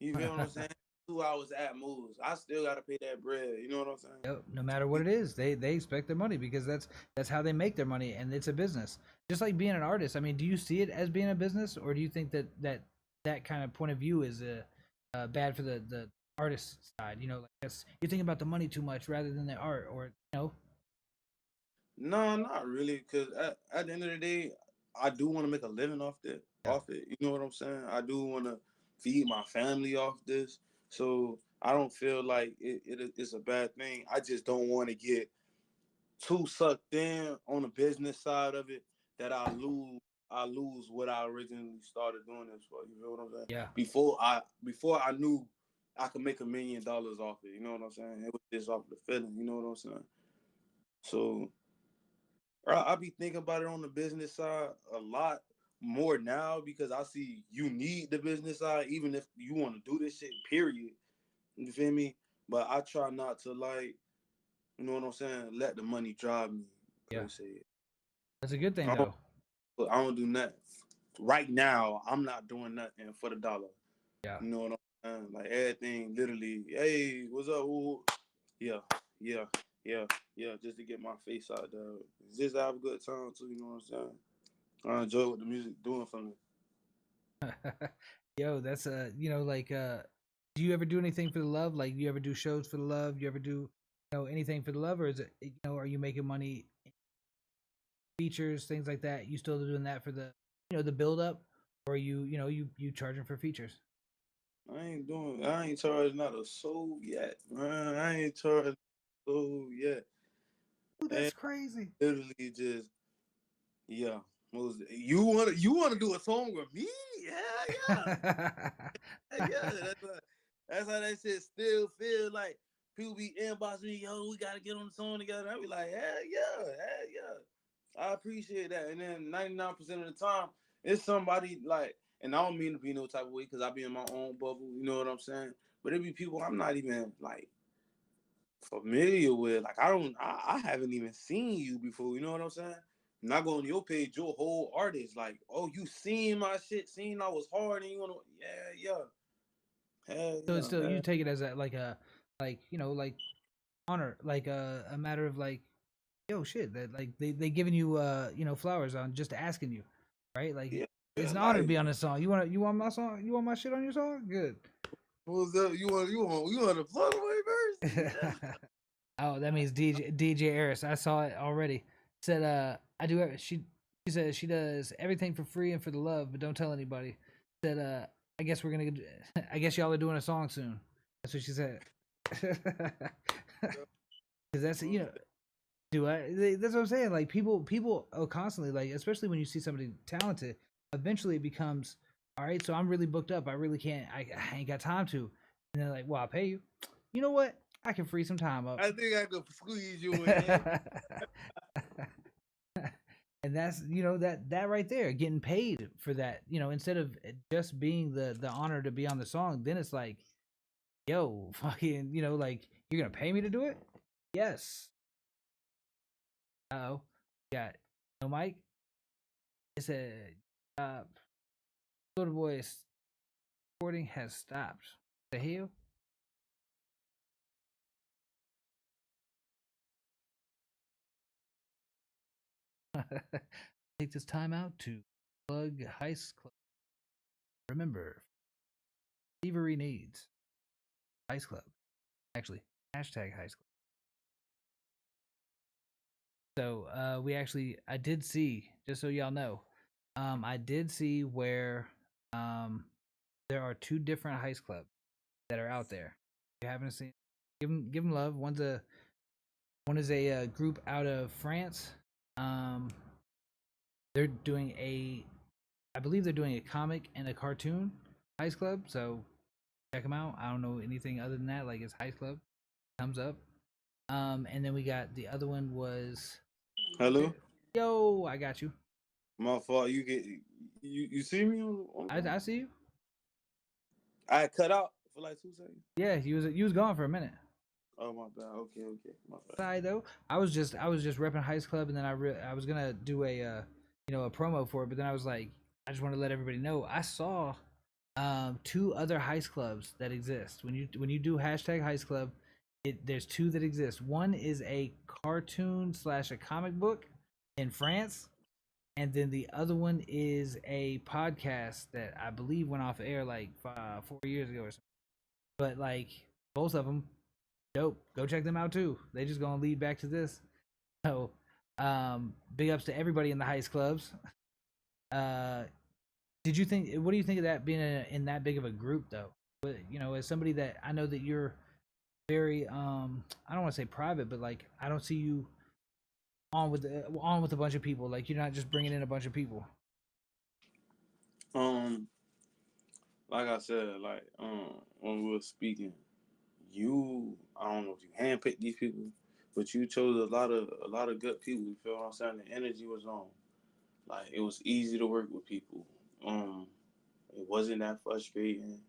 You feel what I'm saying? 2 hours at most. I still gotta pay that bread. You know what I'm saying? Yep, no matter what it is, they expect their money because that's how they make their money, and it's a business. Just like being an artist. I mean, do you see it as being a business, or do you think that kind of point of view is bad for the artist side? Like you're thinking about the money too much rather than the art, or No, not really. Cause at the end of the day, I do want to make a living off Yeah. it. You know what I'm saying? I do want to feed my family off this. So I don't feel like it's a bad thing. I just don't want to get too sucked in on the business side of it that I lose what I originally started doing this for. You know what I'm saying? Yeah. Before I knew I could make $1 million off it. You know what I'm saying? It was just off the feeling. You know what I'm saying? So I be thinking about it on the business side a lot more now because I see you need the business side, even if you want to do this shit, period. You feel me? But I try not to like, you know what I'm saying, let the money drive me, Yeah. per se. That's a good thing I don't, though. I don't do nothing. Right now, I'm not doing nothing for the dollar. Yeah. You know what I'm saying? Like everything literally, hey, what's up? Ooh. Yeah, yeah, yeah, yeah, just to get my face out there. Just to have a good time too, you know what I'm saying? I enjoy what the music doing for me. Yo, that's like do you ever do anything for the love? Like, do you ever do shows for the love? Do you ever do anything for the love, or is it are you making money features, things like that? You still doing that for the the build up, or you charging for features? I ain't charged not a soul yet, man. I ain't charged a soul yet. Oh, And that's crazy. literally just, yeah. You wanna do a song with me? Yeah, yeah. That's how that shit still feel like people be inboxing me, yo, we gotta get on the song together. I be like, hell yeah. I appreciate that. And then 99% of the time, it's somebody like, and I don't mean to be no type of way because I be in my own bubble, you know what I'm saying? But it be people I'm not even like familiar with. Like I haven't even seen you before, you know what I'm saying? Not going to your page, your whole artist, like, oh, you seen my shit, seen I was hard, and you wanna, hell So it's still yeah. you take it as a like honor, like a matter of like yo, shit, that like they giving you you know, flowers on just asking you, right? Like Yeah, it's an honor to like be on this song. You want my song? You want my shit on your song? Good. what's up? You want the Floataway verse? Yeah. Oh, that means DJ Eris. I saw it already. Said I do she said she does everything for free and for the love, but don't tell anybody. Said I guess we're gonna I guess y'all are doing a song soon. That's what she said. Cause that's you know that's what I'm saying. Like people constantly like, especially when you see somebody talented, eventually it becomes all right. So I'm really booked up. I really can't. I ain't got time to. And they're like, well, I'll pay you. You know what? I can free some time up. I think I could squeeze you in. And that's you know that right there, getting paid for that. You know, instead of just being the honor to be on the song, then it's like, yo, fucking, you know, like you're gonna pay me to do it? Yes. Oh, got no mic. It said, little voice recording has stopped. The hell? Take this time out to plug Heist Club. Remember, thievery needs Heist Club. Actually, hashtag Heist Club. So I did see, just so y'all know, I did see where there are two different heist clubs that are out there. If you haven't seen, give them love. One is a group out of France. Um, they're doing I believe they're doing a comic and a cartoon heist club. So check them out. I don't know anything other than that. Like it's heist club, thumbs up. And then we got the other one was, Hello? yo, I got you. My fault. You see me on I see you. I cut out for like 2 seconds. Yeah, you was gone for a minute. Oh my bad. Okay. My bad. Side though, I was just repping Heist Club, and then I was gonna do a you know, a promo for it, but then I was like, I just want to let everybody know I saw two other heist clubs that exist. When you do hashtag Heist Club, there's two that exist. One is a cartoon / a comic book in France, and then the other one is a podcast that I believe went off air like 4 years ago or something. But like both of them, dope. Go check them out too. They just gonna lead back to this. So, big ups to everybody in the heist clubs. Uh, did you think? What do you think of that being in that big of a group though? But you know, as somebody that I know that you're very I don't want to say private, but like I don't see you on with a bunch of people. Like you're not just bringing in a bunch of people. Like I said, like when we were speaking, I don't know if you handpicked these people, but you chose a lot of good people. You feel what I'm saying? The energy was on. Like it was easy to work with people. It wasn't that frustrating.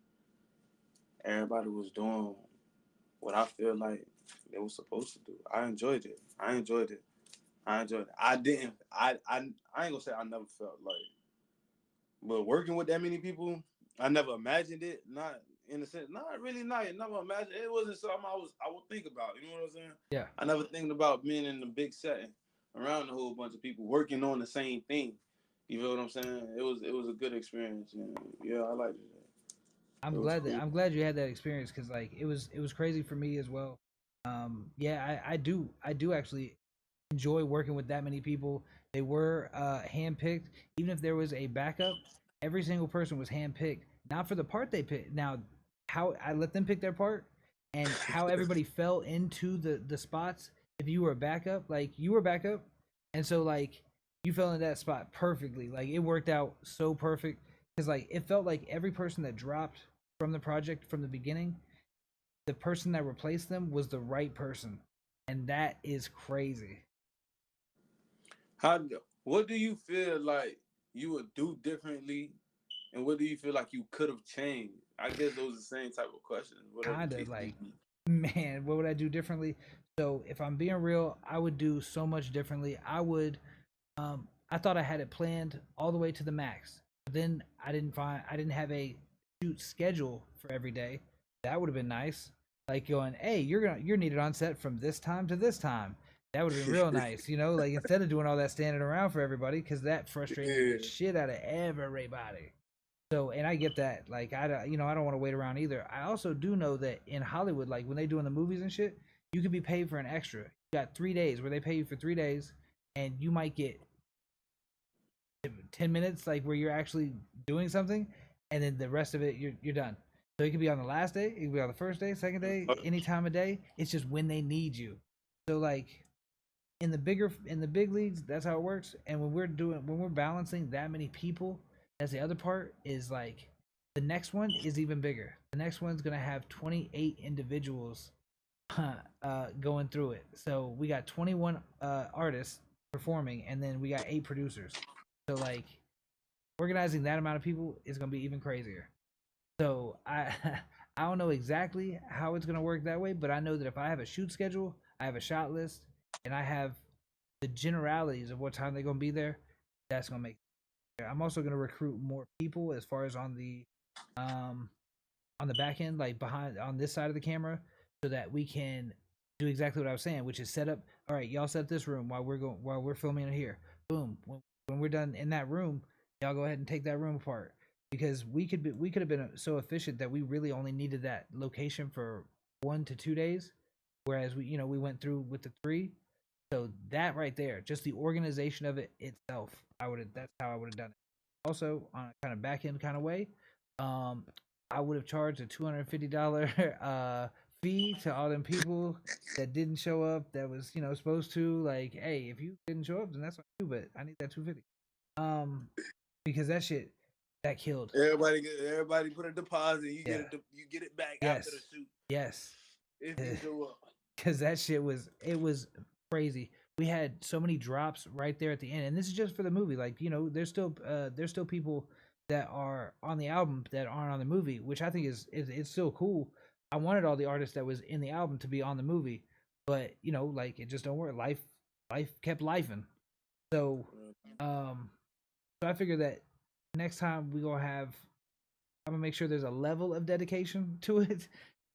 Everybody was doing what I feel like they were supposed to do. I enjoyed it. I didn't. I ain't gonna say I never felt like, but working with that many people, I never imagined it. Not in a sense, not really. Never imagined it. Wasn't something I would think about. You know what I'm saying? Yeah. I never think about being in the big setting around a whole bunch of people working on the same thing. You feel what I'm saying? It was a good experience. And yeah, I liked it. I'm glad you had that experience because like it was crazy for me as well. Yeah, I do actually enjoy working with that many people. They were handpicked. Even if there was a backup, every single person was handpicked. Not for the part they picked. Now, how I let them pick their part and how everybody fell into the spots. If you were a backup, like you were backup, and so like you fell in that spot perfectly. Like it worked out so perfect because like it felt like every person that dropped from the project from the beginning, the person that replaced them was the right person, and that is crazy. How? What do you feel like you would do differently, and what do you feel like you could have changed? I guess those are the same type of questions. Whatever Kind the of case may like, be. man, what would I do differently? So if I'm being real, I would do so much differently. I thought I had it planned all the way to the max. But then I didn't have a shoot schedule for every day. That would have been nice. Like going, hey, you're needed on set from this time to this time. That would have been real nice, you know, like instead of doing all that standing around for everybody, because that frustrated the Yeah. shit out of everybody. So, and I get that. Like, you know, I don't want to wait around either. I also do know that in Hollywood, like when they doing the movies and shit, you could be paid for an extra. You got 3 days where they pay you for 3 days, and you might get 10 minutes, like where you're actually doing something, and then the rest of it, you're done. So it could be on the last day, it could be on the first day, second day, any time of day. It's just when they need you. So like in the big leagues, that's how it works. And when we're balancing that many people, that's the other part. Is like the next one is even bigger. The next one's gonna have 28 individuals going through it. So we got 21 artists performing, and then we got 8 producers. So like organizing that amount of people is gonna be even crazier. So I I don't know exactly how it's gonna work that way, but I know that if I have a shoot schedule, I have a shot list, and I have the generalities of what time they're gonna be there, that's gonna make. I'm also gonna recruit more people as far as um on the back end, like behind on this side of the camera, so that we can do exactly what I was saying, which is set up. All right, y'all set this room while we're filming it here. Boom. When we're done in that room, y'all go ahead and take that room apart, because we could have been so efficient that we really only needed that location for 1 to 2 days, whereas we went through with the 3. So that right there, just the organization of it itself, that's how I would have done it. Also, on a kind of back end kind of way, um, I would have charged a $250 fee to all them people that didn't show up. That was supposed to, like, hey, if you didn't show up, then that's on you, but I need that 250. Because that shit that killed. Everybody put a deposit. You Yeah. you get it back Yes. after the shoot Yes. if you show up. Because that shit was crazy. We had so many drops right there at the end, and this is just for the movie. Like, there's still people that are on the album that aren't on the movie, which I think is it's still cool. I wanted all the artists that was in the album to be on the movie, but like it just don't work. Life kept lifing. So so I figure that next time I'm gonna make sure there's a level of dedication to it,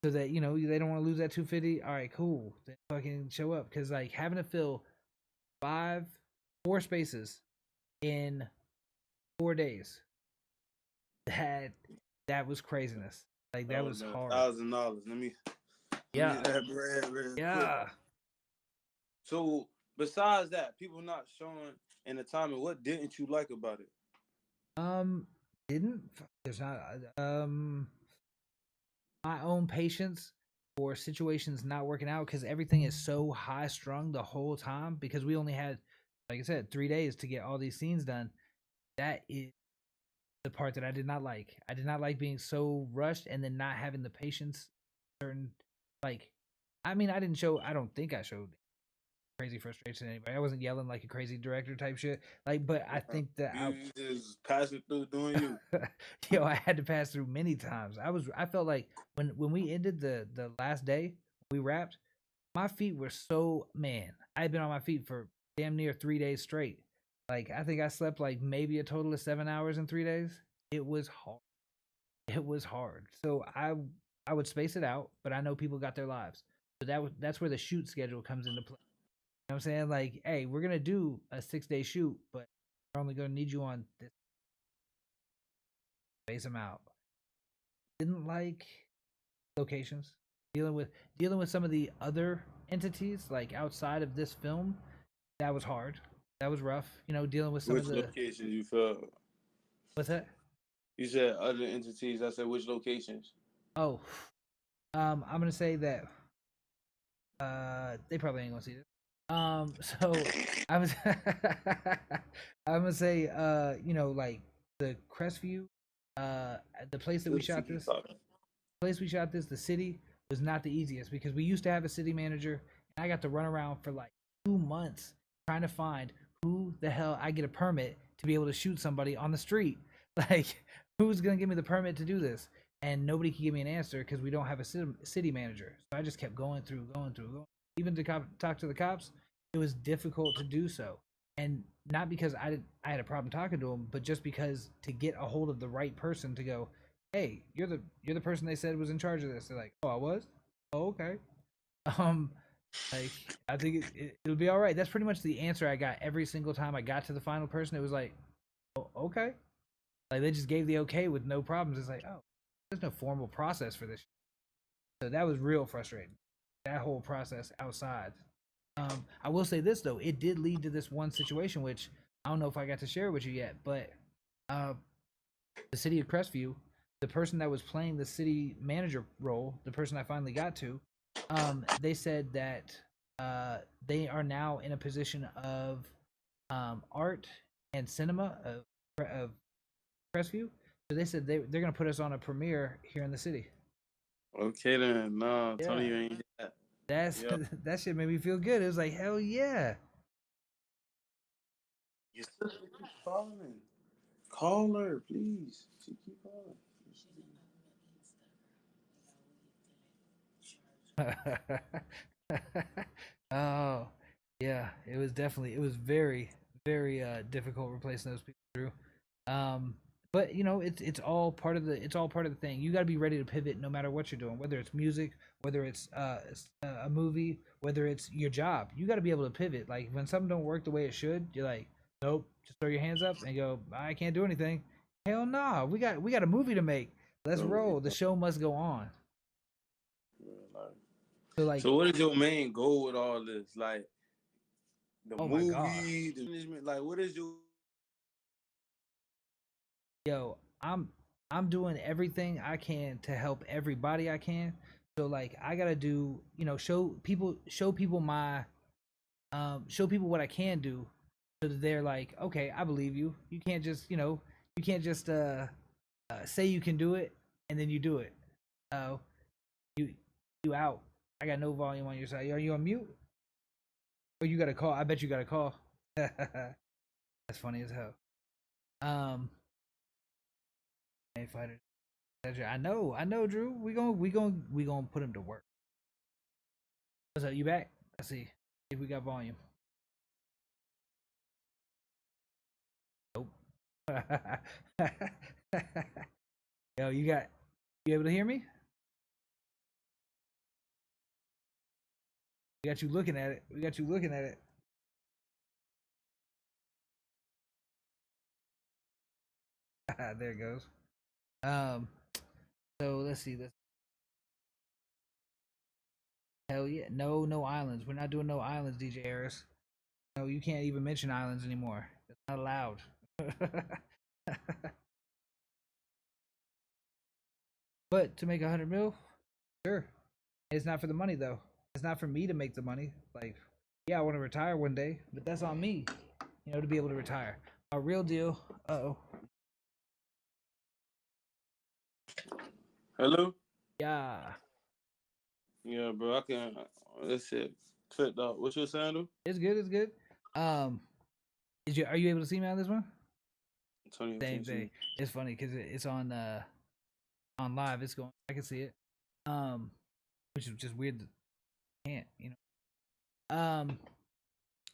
so that they don't want to lose that 250. All right, cool. Then fucking show up, because like having to fill 4 spaces in 4 days, that was craziness. Like that was hard. $1,000. Let me Yeah. get that bread real Yeah. quick. So besides that, people not showing in the timing, what didn't you like about it? Didn't there's not my own patience for situations not working out, because everything is so high strung the whole time, because we only had, like I said, 3 days to get all these scenes done. That is the part that I did not like. I did not like being so rushed and then not having the patience. Certain, like, I mean, I don't think I showed crazy frustration to anybody. I wasn't yelling like a crazy director type shit. Like, but I think that you just passing through doing you. I had to pass through many times. I felt like when we ended the last day, we wrapped, my feet were so, man, I had been on my feet for damn near 3 days straight. Like, I think I slept like maybe a total of 7 hours in 3 days. It was hard. It was hard. So I would space it out, but I know people got their lives. So that's where the shoot schedule comes into play. You know what I'm saying? Like, hey, we're gonna do a 6-day shoot, but we're only gonna need you on this. Space them out. Didn't like locations. Dealing with some of the other entities, like outside of this film, that was hard. That was rough. Dealing with some Which of the locations you felt? What's that? You said other entities. I said which locations? Oh, I'm gonna say that they probably ain't gonna see this. So I was I'm gonna say like the Crestview, the place that we shot this, the city was not the easiest, because we used to have a city manager, and I got to run around for like 2 months trying to find who the hell I get a permit to be able to shoot somebody on the street. Like, who's gonna give me the permit to do this? And nobody could give me an answer, because we don't have a city manager. So I just kept going through. Even to talk to the cops, it was difficult to do so. And not because I had a problem talking to them, but just because to get a hold of the right person to go, hey, you're the person they said was in charge of this. They're like, oh, I was? Oh, okay. Like, I think it'll be all right. That's pretty much the answer I got every single time I got to the final person. It was like, oh, okay. Like, they just gave the okay with no problems. It's like, oh, there's no formal process for this. So that was real frustrating. That whole process outside. I will say this though, it did lead to this one situation, which I don't know if I got to share with you yet, but uh, the city of Crestview, the person that was playing the city manager role, the person I finally got to, they said that they are now in a position of art and cinema of Crestview. So they said they're gonna put us on a premiere here in the city. Okay then, nah, Tony, Yeah, you ain't hit that. that's Yep. that shit made me feel good. It was like hell yeah. Your sister keep calling. Call her, please. She keep calling. Oh, yeah, it was very, very difficult replacing those people, Drew. Um, but you know, it's all part of the thing. You got to be ready to pivot no matter what you're doing, whether it's music, whether it's a movie, whether it's your job. You got to be able to pivot. Like when something don't work the way it should, you're like, nope, just throw your hands up and go, I can't do anything. Hell no, we got a movie to make. Let's So, roll. The show must go on. like, So like, so what is your main goal with all this? Like the oh my god. movie, the management, like what is your Yo, I'm doing everything I can to help everybody I can. So like I gotta do, you know, show people my show people what I can do so that they're like, okay, I believe you. You can't just, you know, you can't just say you can do it and then you do it. Uh you you out. I got no volume on your side. Are you on mute? Oh, you got a call. I bet you got a call. That's funny as hell. Um, hey, fighter. I know, Drew. We gonna put him to work. What's up? You back? Let's see if we got volume. Nope. Yo, you able to hear me? We got you looking at it. We got you looking at it. There it goes. Um, so let's see this. Hell yeah, no islands. We're not doing no islands, DJ Harris. No, you can't even mention islands anymore. It's not allowed. But to make 100 mil, sure. It's not for the money though. It's not for me to make the money. Like, yeah, I want to retire one day, but that's on me, you know, to be able to retire. A real deal. Uh oh. hello? Yeah. Yeah, bro, I can let's see. Clicked out. What's your sandal? It's good. It's good. Um, are you able to see me on this one? Tony, I Same can't see thing. you. It's funny because it's on live. It's going. I can see it. Which is just weird. That I can't, you know.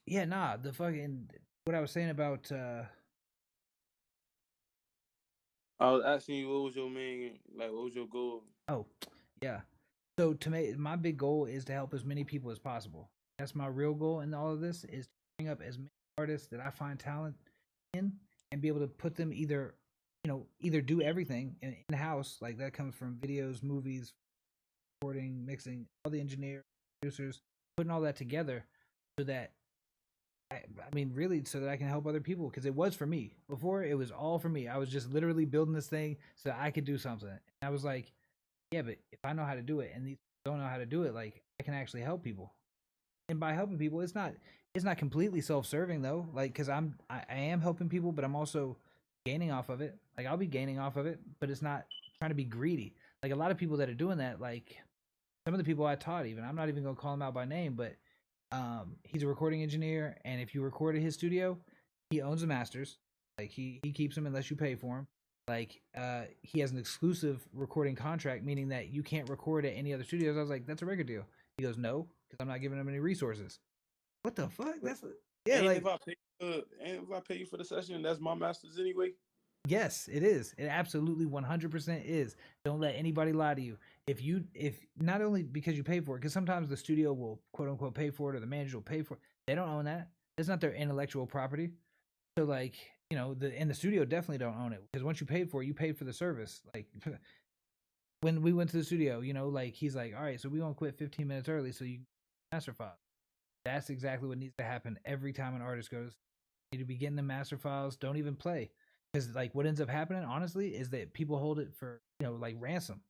Yeah, nah. The fucking what I was saying about I was asking you what was your main, like what was your goal? oh, yeah. So to make my big goal is to help as many people as possible. That's my real goal in all of this is to bring up as many artists that I find talent in and be able to put them either, you know, either do everything in house, like that comes from videos, movies, recording, mixing, all the engineers, producers, putting all that together so that I mean, really, so that I can help other people because it was for me. Before, it was all for me. I was just literally building this thing so I could do something. And I was like, yeah, but if I know how to do it and these people don't know how to do it, like I can actually help people. And by helping people, it's not completely self-serving though. Like, cause I am helping people, but I'm also gaining off of it. Like I'll be gaining off of it, but it's not trying to be greedy. Like a lot of people that are doing that, like some of the people I taught, even I'm not even gonna call them out by name, but he's a recording engineer, and if you record at his studio, he owns the masters. Like he keeps them unless you pay for him. Like he has an exclusive recording contract, meaning that you can't record at any other studios. I was like, that's a record deal. He goes, no, because I'm not giving him any resources. What the fuck? Yeah, And like if I pay, and if I pay you for the session, that's my masters anyway. Yes, it is. It absolutely 100% is. Don't let anybody lie to you. If not only because you pay for it, because sometimes the studio will quote unquote pay for it or the manager will pay for it. They don't own that. It's not their intellectual property. So like, the studio definitely don't own it because once you paid for it, you paid for the service. Like when we went to the studio, like he's like, all right, so we gonna quit 15 minutes early so you master file. That's exactly what needs to happen every time an artist goes. You need to be getting the master files. Don't even play. Because like what ends up happening, honestly, is that people hold it for like ransom.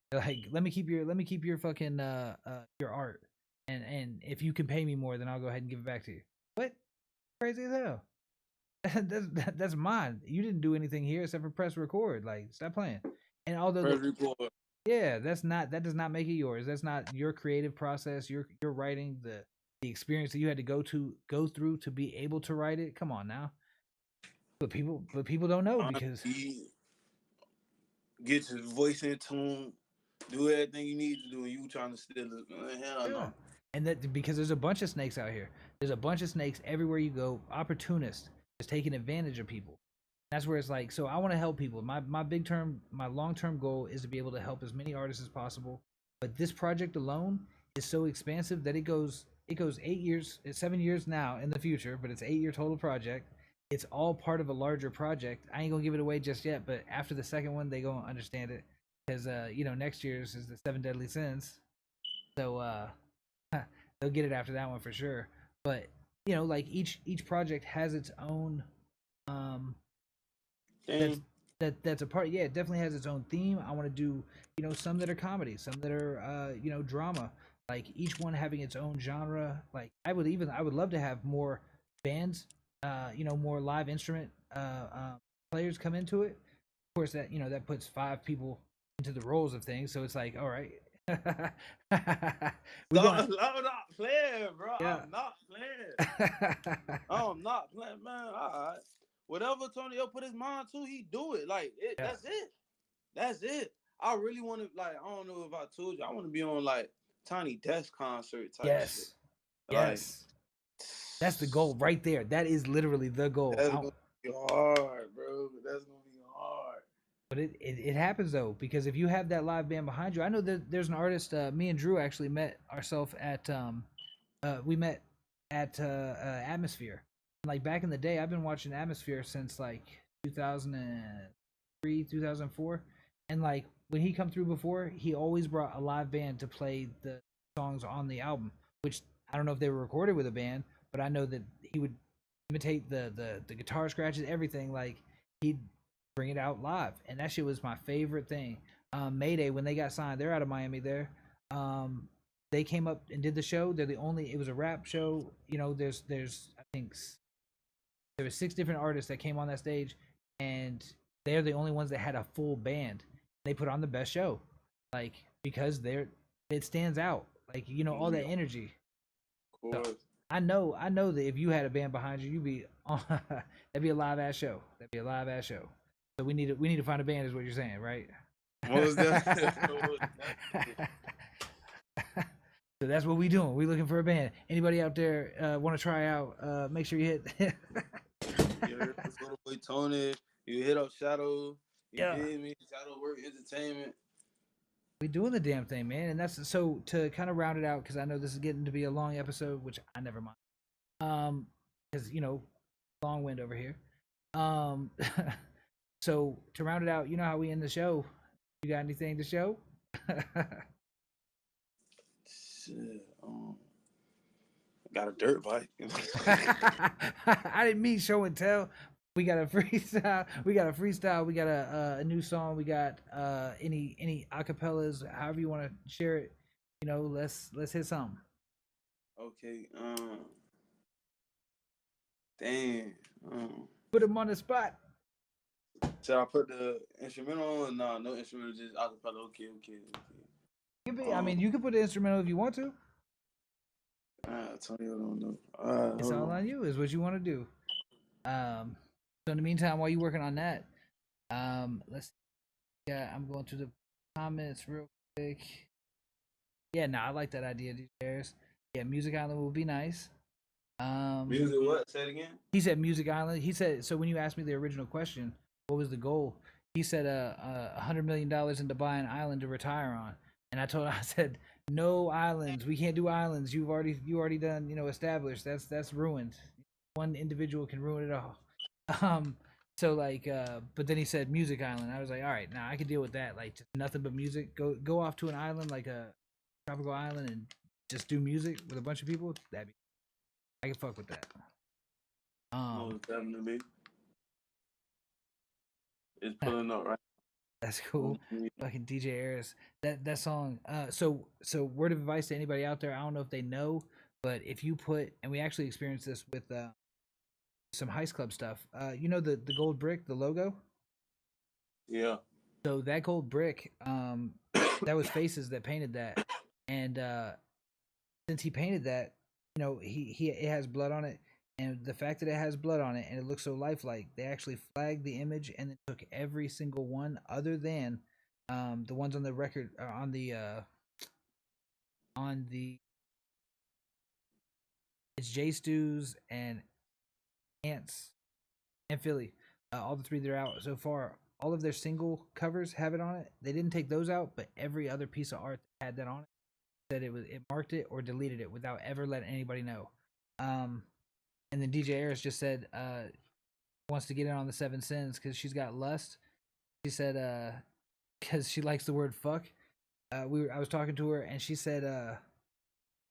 They're like, let me keep your fucking your art, and if you can pay me more, then I'll go ahead and give it back to you. What? Crazy as hell. That's mine. You didn't do anything here except for press record. Like, stop playing. And although Press record. yeah, that does not make it yours. That's not your creative process. Your writing, the experience that you had to go through to be able to write it. Come on now. But people don't know because Get your voice in tune, do everything you need to do, and you trying to steal it. Hell no. And that because there's a bunch of snakes out here. There's a bunch of snakes everywhere you go. Opportunists just taking advantage of people. That's where it's like, so I want to help people. My long term goal is to be able to help as many artists as possible. But this project alone is so expansive that it goes 8 years, it's 7 years now in the future, but it's 8 year total project. It's all part of a larger project. I ain't gonna give it away just yet, but after the second one, they gonna understand it because next year's is the Seven Deadly Sins, so they'll get it after that one for sure. But like each project has its own that's a part. Yeah, it definitely has its own theme. I want to do some that are comedy, some that are drama. Like each one having its own genre. Like I would love to have more bands, more live instrument players come into it. Of course, that puts 5 people into the roles of things. So it's like, all right, I'm not playing, bro. Yeah. I'm not playing. I'm not playing, man. All right. Whatever Tonio put his mind to, he do it. Like that's it. That's it. I really want to, like, I don't know if I told you, I want to be on like Tiny Desk concert type shit. Yes. That's the goal right there. That is literally the goal. That's gonna be hard, bro. That's gonna be hard. But it happens though, because if you have that live band behind you, I know that there's an artist. Me and Drew actually met ourselves at Atmosphere. Like back in the day, I've been watching Atmosphere since like 2003, 2004, and like when he come through before, he always brought a live band to play the songs on the album. Which I don't know if they were recorded with a band, but I know that he would imitate the guitar scratches, everything. Like he'd bring it out live, and that shit was my favorite thing. Mayday, when they got signed, they're out of Miami. They came up and did the show. They're the only. It was a rap show. There's I think there were 6 different artists that came on that stage, and they're the only ones that had a full band. They put on the best show, like because it stands out. Like all that energy. Of course. So, I know that if you had a band behind you, you'd be on. That'd be a live ass show. That'd be a live ass show. So we need to find a band, is what you're saying, right? What was that? So that's what we doing. We looking for a band. Anybody out there want to try out? Make sure you hit. You heard this little boy Tony. You hit up Shadow. You did me. Shadow Work Entertainment. We doing the damn thing, man. And that's so to kind of round it out, because I know this is getting to be a long episode, which I never mind. Because long wind over here. So to round it out, you know how we end the show. You got anything to show? Shit, got a dirt bike. I didn't mean show and tell. We got a freestyle. We got a new song. We got any acapellas, however you want to share it. Let's hit something. Okay. Damn. Put him on the spot. Should I put the instrumental on? No instrumental, just acapella. Okay. I mean, you can put the instrumental if you want to. Tony, I don't know. It's all on you. Is what you want to do. So in the meantime, while you're working on that, let's. Yeah, I'm going through the comments real quick. Yeah, I like that idea, DJs. Yeah, Music Island will be nice. Music what? Say it again. He said Music Island. He said, so when you asked me the original question, what was the goal? He said $100 million into buying an island to retire on. And I told him, I said, no islands. We can't do islands. You already done, established. That's ruined. One individual can ruin it all. Um, so like, but then he said music island. I was like, all right, now I can deal with that. Like, just nothing but music. Go off to an island, like a tropical island, and just do music with a bunch of people. I can fuck with that. Most definitely. It's pulling up right. That's cool. Fucking DJ Aris. That song. So word of advice to anybody out there. I don't know if they know, but if you put, and we actually experienced this with some Heist Club stuff. The gold brick, the logo. Yeah. So that gold brick, that was Faces that painted that, and since he painted that, it has blood on it, and the fact that it has blood on it and it looks so lifelike, they actually flagged the image and then took every single one other than the ones on the record on the it's J Stews and Ants and Philly, all the three that are out so far. All of their single covers have it on it. They didn't take those out, but every other piece of art that had that on it said it marked it or deleted it without ever letting anybody know. And then DJ Aris just said wants to get in on the seven sins because she's got lust. She said because she likes the word fuck. I was talking to her and she said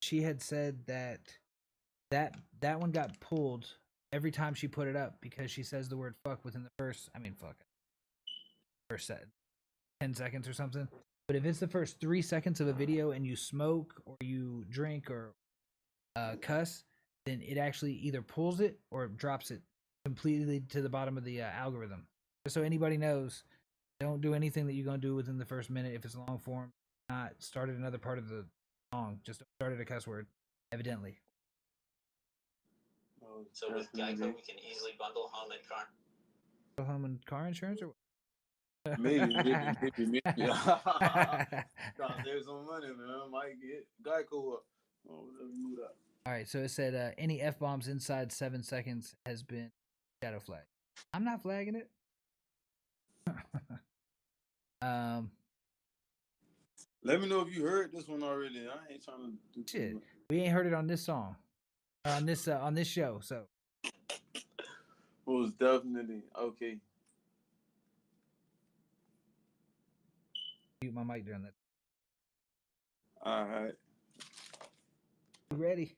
she had said that one got pulled every time she put it up because she says the word fuck within the first 10 seconds or something. But if it's the first 3 seconds of a video and you smoke or you drink or cuss, then it actually either pulls it or drops it completely to the bottom of the algorithm. Just so anybody knows, don't do anything that you're going to do within the first minute if it's long form. Not started another part of the song. Just started a cuss word, evidently. So with Geico, we can easily bundle home and car. Home and car insurance, or Maybe. There's some money, man. Might get Geico up. Oh, whatever you that. All right, so it said any F bombs inside 7 seconds has been shadow flagged. I'm not flagging it. Let me know if you heard this one already. I ain't trying to do Shit, we ain't heard it on this song, on this show. So, was definitely okay. mute my mic during that. All right, You ready?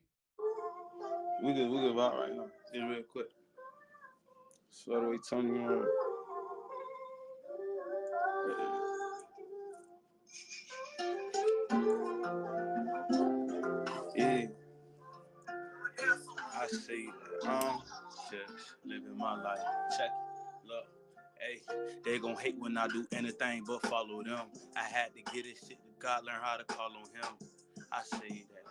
we good about right now. Just real quick. So the way Tony on. Yeah. I say that just living my life. Check it. Look. Hey, they gon' hate when I do anything but follow them. I had to get this shit to God, learn how to call on him. I say that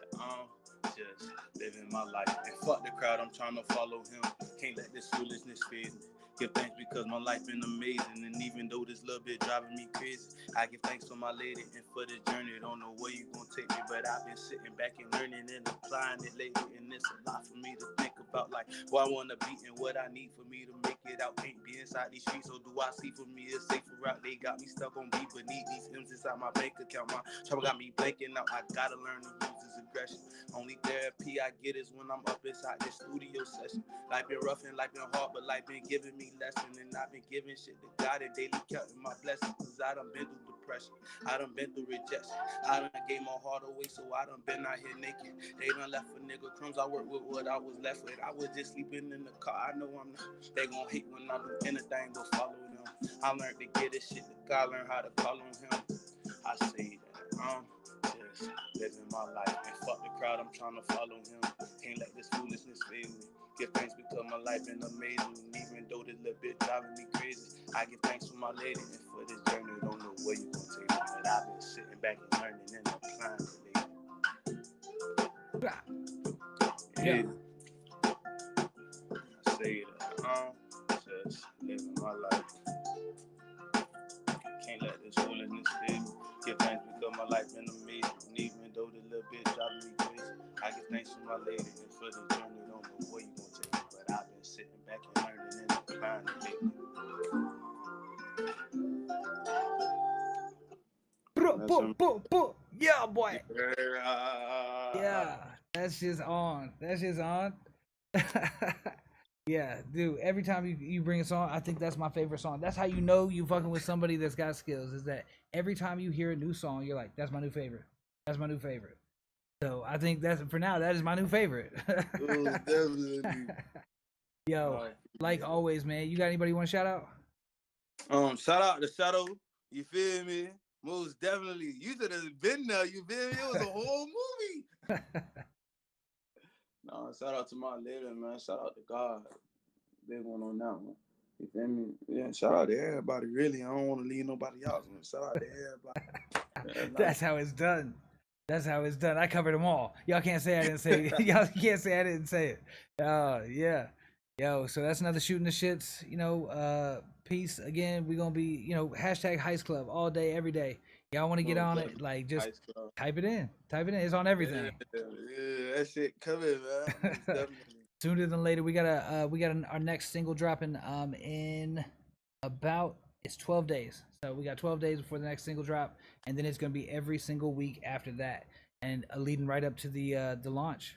just living my life. And fuck the crowd, I'm trying to follow him. Can't let this foolishness fade me. Give thanks because my life been amazing. And even though this little bit driving me crazy, I give thanks for my lady and for the journey. Don't know where you gon' take me, but I've been sitting back and learning and applying it lately. And it's a lot for me to think about, like where I wanna be and what I need for me to make it out. Can't be inside these streets, so do I see for me a safer route? They got me stuck on B beneath these M's inside my bank account. My trouble got me blanking out. I gotta learn to use this aggression. Only therapy I get is when I'm up inside this studio session. Life been rough and life been hard, but life been giving me lessons. And I've been giving shit to God and daily counting my blessings. Cause I done been through depression, I done been through rejection, I done gave my heart away, so I done been out here naked. They done left for nigga crumbs, I work with what I was left with. I was just sleeping in the car, I know I'm not. They gon' hate when I do anything but follow them. I learned to get this shit to God, learn how to call on him. I say that just living my life. And fuck the crowd, I'm trying to follow him. Can't let this foolishness fail me. Give thanks because my life been amazing. And even though this little bit driving me crazy, I give thanks for my lady and for this journey. Don't know where you gon' take me, but I've been sitting back and learning and applying it lately. Yeah. I say that just living my life. Can't let this foolishness fail me. Give thanks because my life been amazing. And even though the little bit driving me crazy, I give thanks for my lady and for the journey. Don't know where you gon' take me, but I've been sitting back and learning and applying it lately. That's him. Yeah, boy. Yeah. Yeah, that shit's on. That shit's on. Yeah, dude. Every time you bring a song, I think that's my favorite song. That's how you know you fucking with somebody that's got skills. Is that every time you hear a new song, you're like, "That's my new favorite. That's my new favorite." So I think that's for now. That is my new favorite. Most definitely. Yo, like always, man. You got anybody you want to shout out? Shout out to Shadow. You feel me? Most definitely. You should have been there. You feel me? It was a whole movie. No, shout out to my lady, man. Shout out to God. Big one on that one. You feel me? Yeah, shout out to everybody, really. I don't want to leave nobody else. Man. Shout out to everybody. Yeah, That's how it's done. That's how it's done. I covered them all. Y'all can't say I didn't say it. Y'all can't say I didn't say it. Yeah. Yo, so that's another shooting the shits. Peace. Again, we're gonna be, #Heist Club all day, every day. Y'all want to get on it? Like, just type it in. Type it in. It's on everything. Yeah, that shit coming, man. Most definitely. Sooner than later, we got our next single dropping in about it's 12 days. So we got 12 days before the next single drop, and then it's gonna be every single week after that, and leading right up to the launch.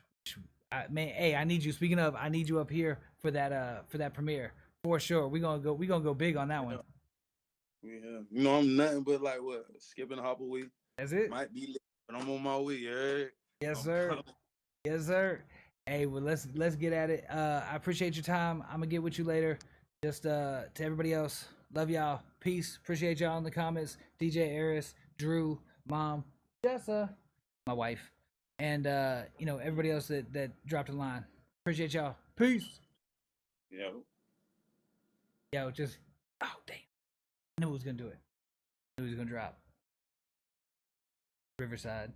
Man, hey, I need you. Speaking of, I need you up here for that premiere for sure. We gonna go big on that one. Yeah, I'm nothing but like what skipping a hop a week. That's it. Might be late, but I'm on my way. Yeah. Yes, sir. Yes, sir. Hey, well, let's get at it. I appreciate your time. I'm gonna get with you later. Just to everybody else, love y'all. Peace. Appreciate y'all in the comments. DJ Eris, Drew, Mom, Jessa, my wife, and everybody else that dropped a line. Appreciate y'all. Peace. Yo, just damn. I knew it was gonna do it. I knew it was gonna drop. Riverside.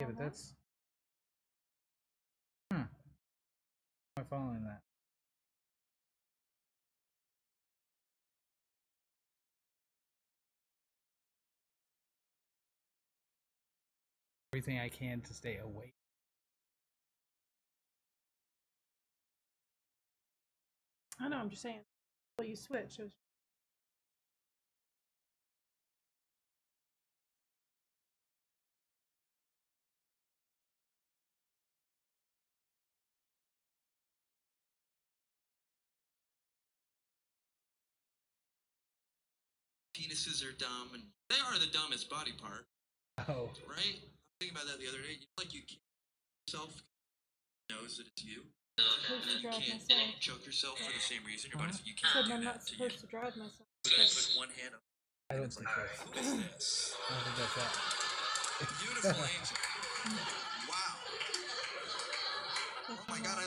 Yeah, but that's. Hmm. Am I following that? Everything I can to stay awake. I know. I'm just saying. Well, you switch. It was penises are dumb, and they are the dumbest body part. Oh. Right? I'm thinking about that the other day. Like you can't yourself knows that it's you. supposed to And you drive can't myself. choke yourself for the same reason. Your Huh? body said you can't Said do I'm that not to you. supposed to drive myself. But I put one hand up. I And don't it's think like, so. who is this? I don't think that's that. Beautiful angel. Wow. Oh my God, I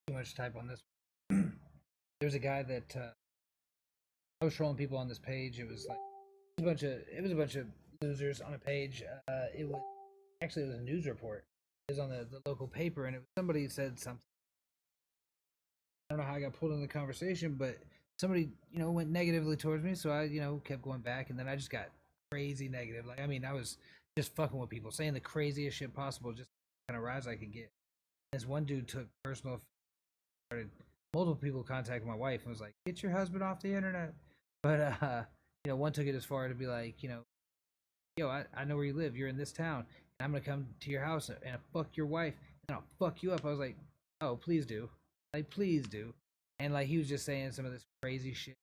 Too much to type on this. There's a guy that I was trolling people on this page. It was like it was a bunch of losers on a page. It was actually it was a news report. It was on the local paper, and it was somebody said something. I don't know how I got pulled in the conversation, but somebody went negatively towards me, so I kept going back, and then I just got crazy negative. Like I mean, I was just fucking with people, saying the craziest shit possible, just kind of rise I could get. This one dude took personal. Started multiple people contacted my wife and was like, "Get your husband off the internet." But one took it as far to be like, yo, I know where you live. You're in this town, and I'm gonna come to your house and fuck your wife, and I'll fuck you up. I was like, oh, please do, like, please do. And like he was just saying some of this crazy shit.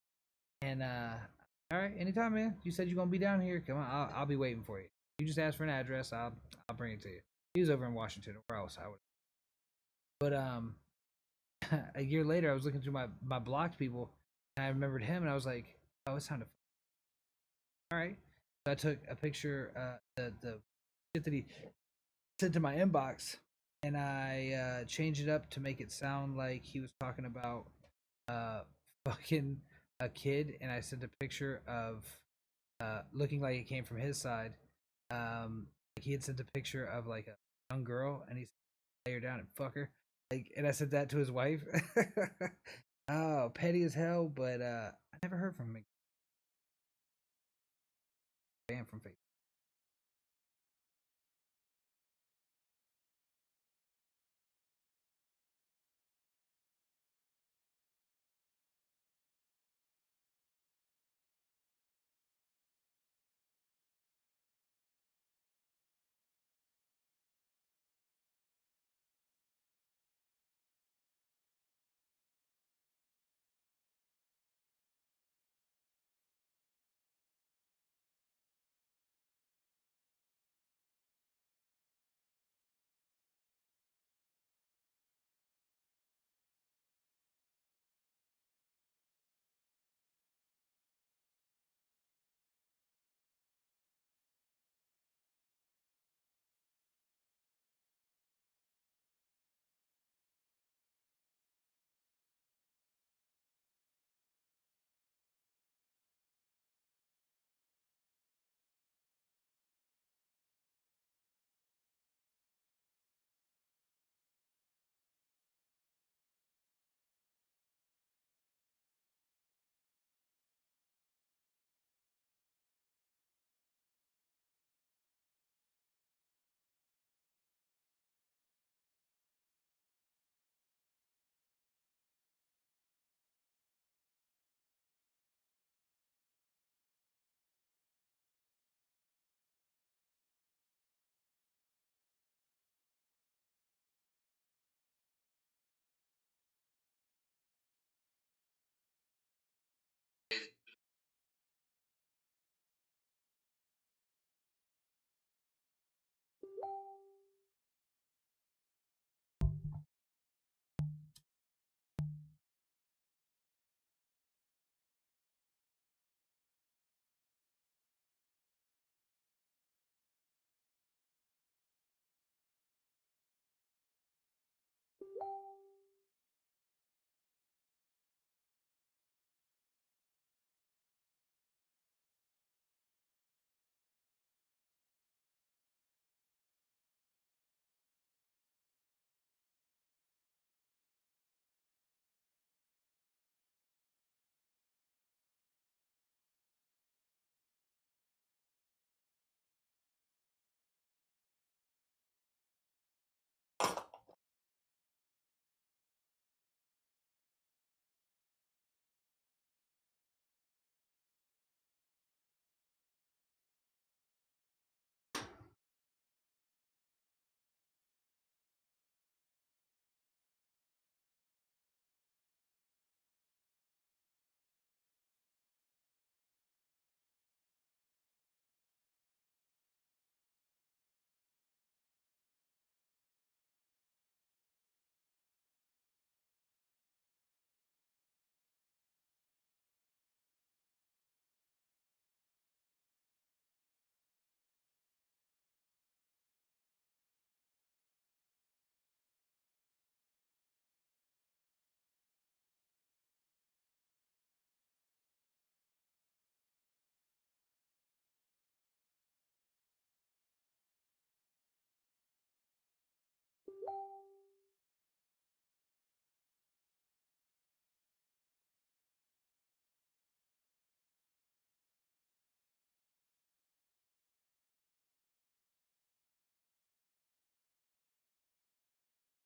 And all right, anytime, man. You said you're gonna be down here. Come on, I'll be waiting for you. You just ask for an address. I'll bring it to you. He was over in Washington, or else I would. But a year later, I was looking through my blocked people, and I remembered him, and I was like, oh, it's time to. All right. So I took a picture, the shit that he sent to my inbox, and I changed it up to make it sound like he was talking about fucking a kid, and I sent a picture of looking like it came from his side. Like he had sent a picture of like a young girl, and he said, lay her down and fuck her. Like, and I sent that to his wife. Oh, petty as hell, but I never heard from him. Banned from Facebook.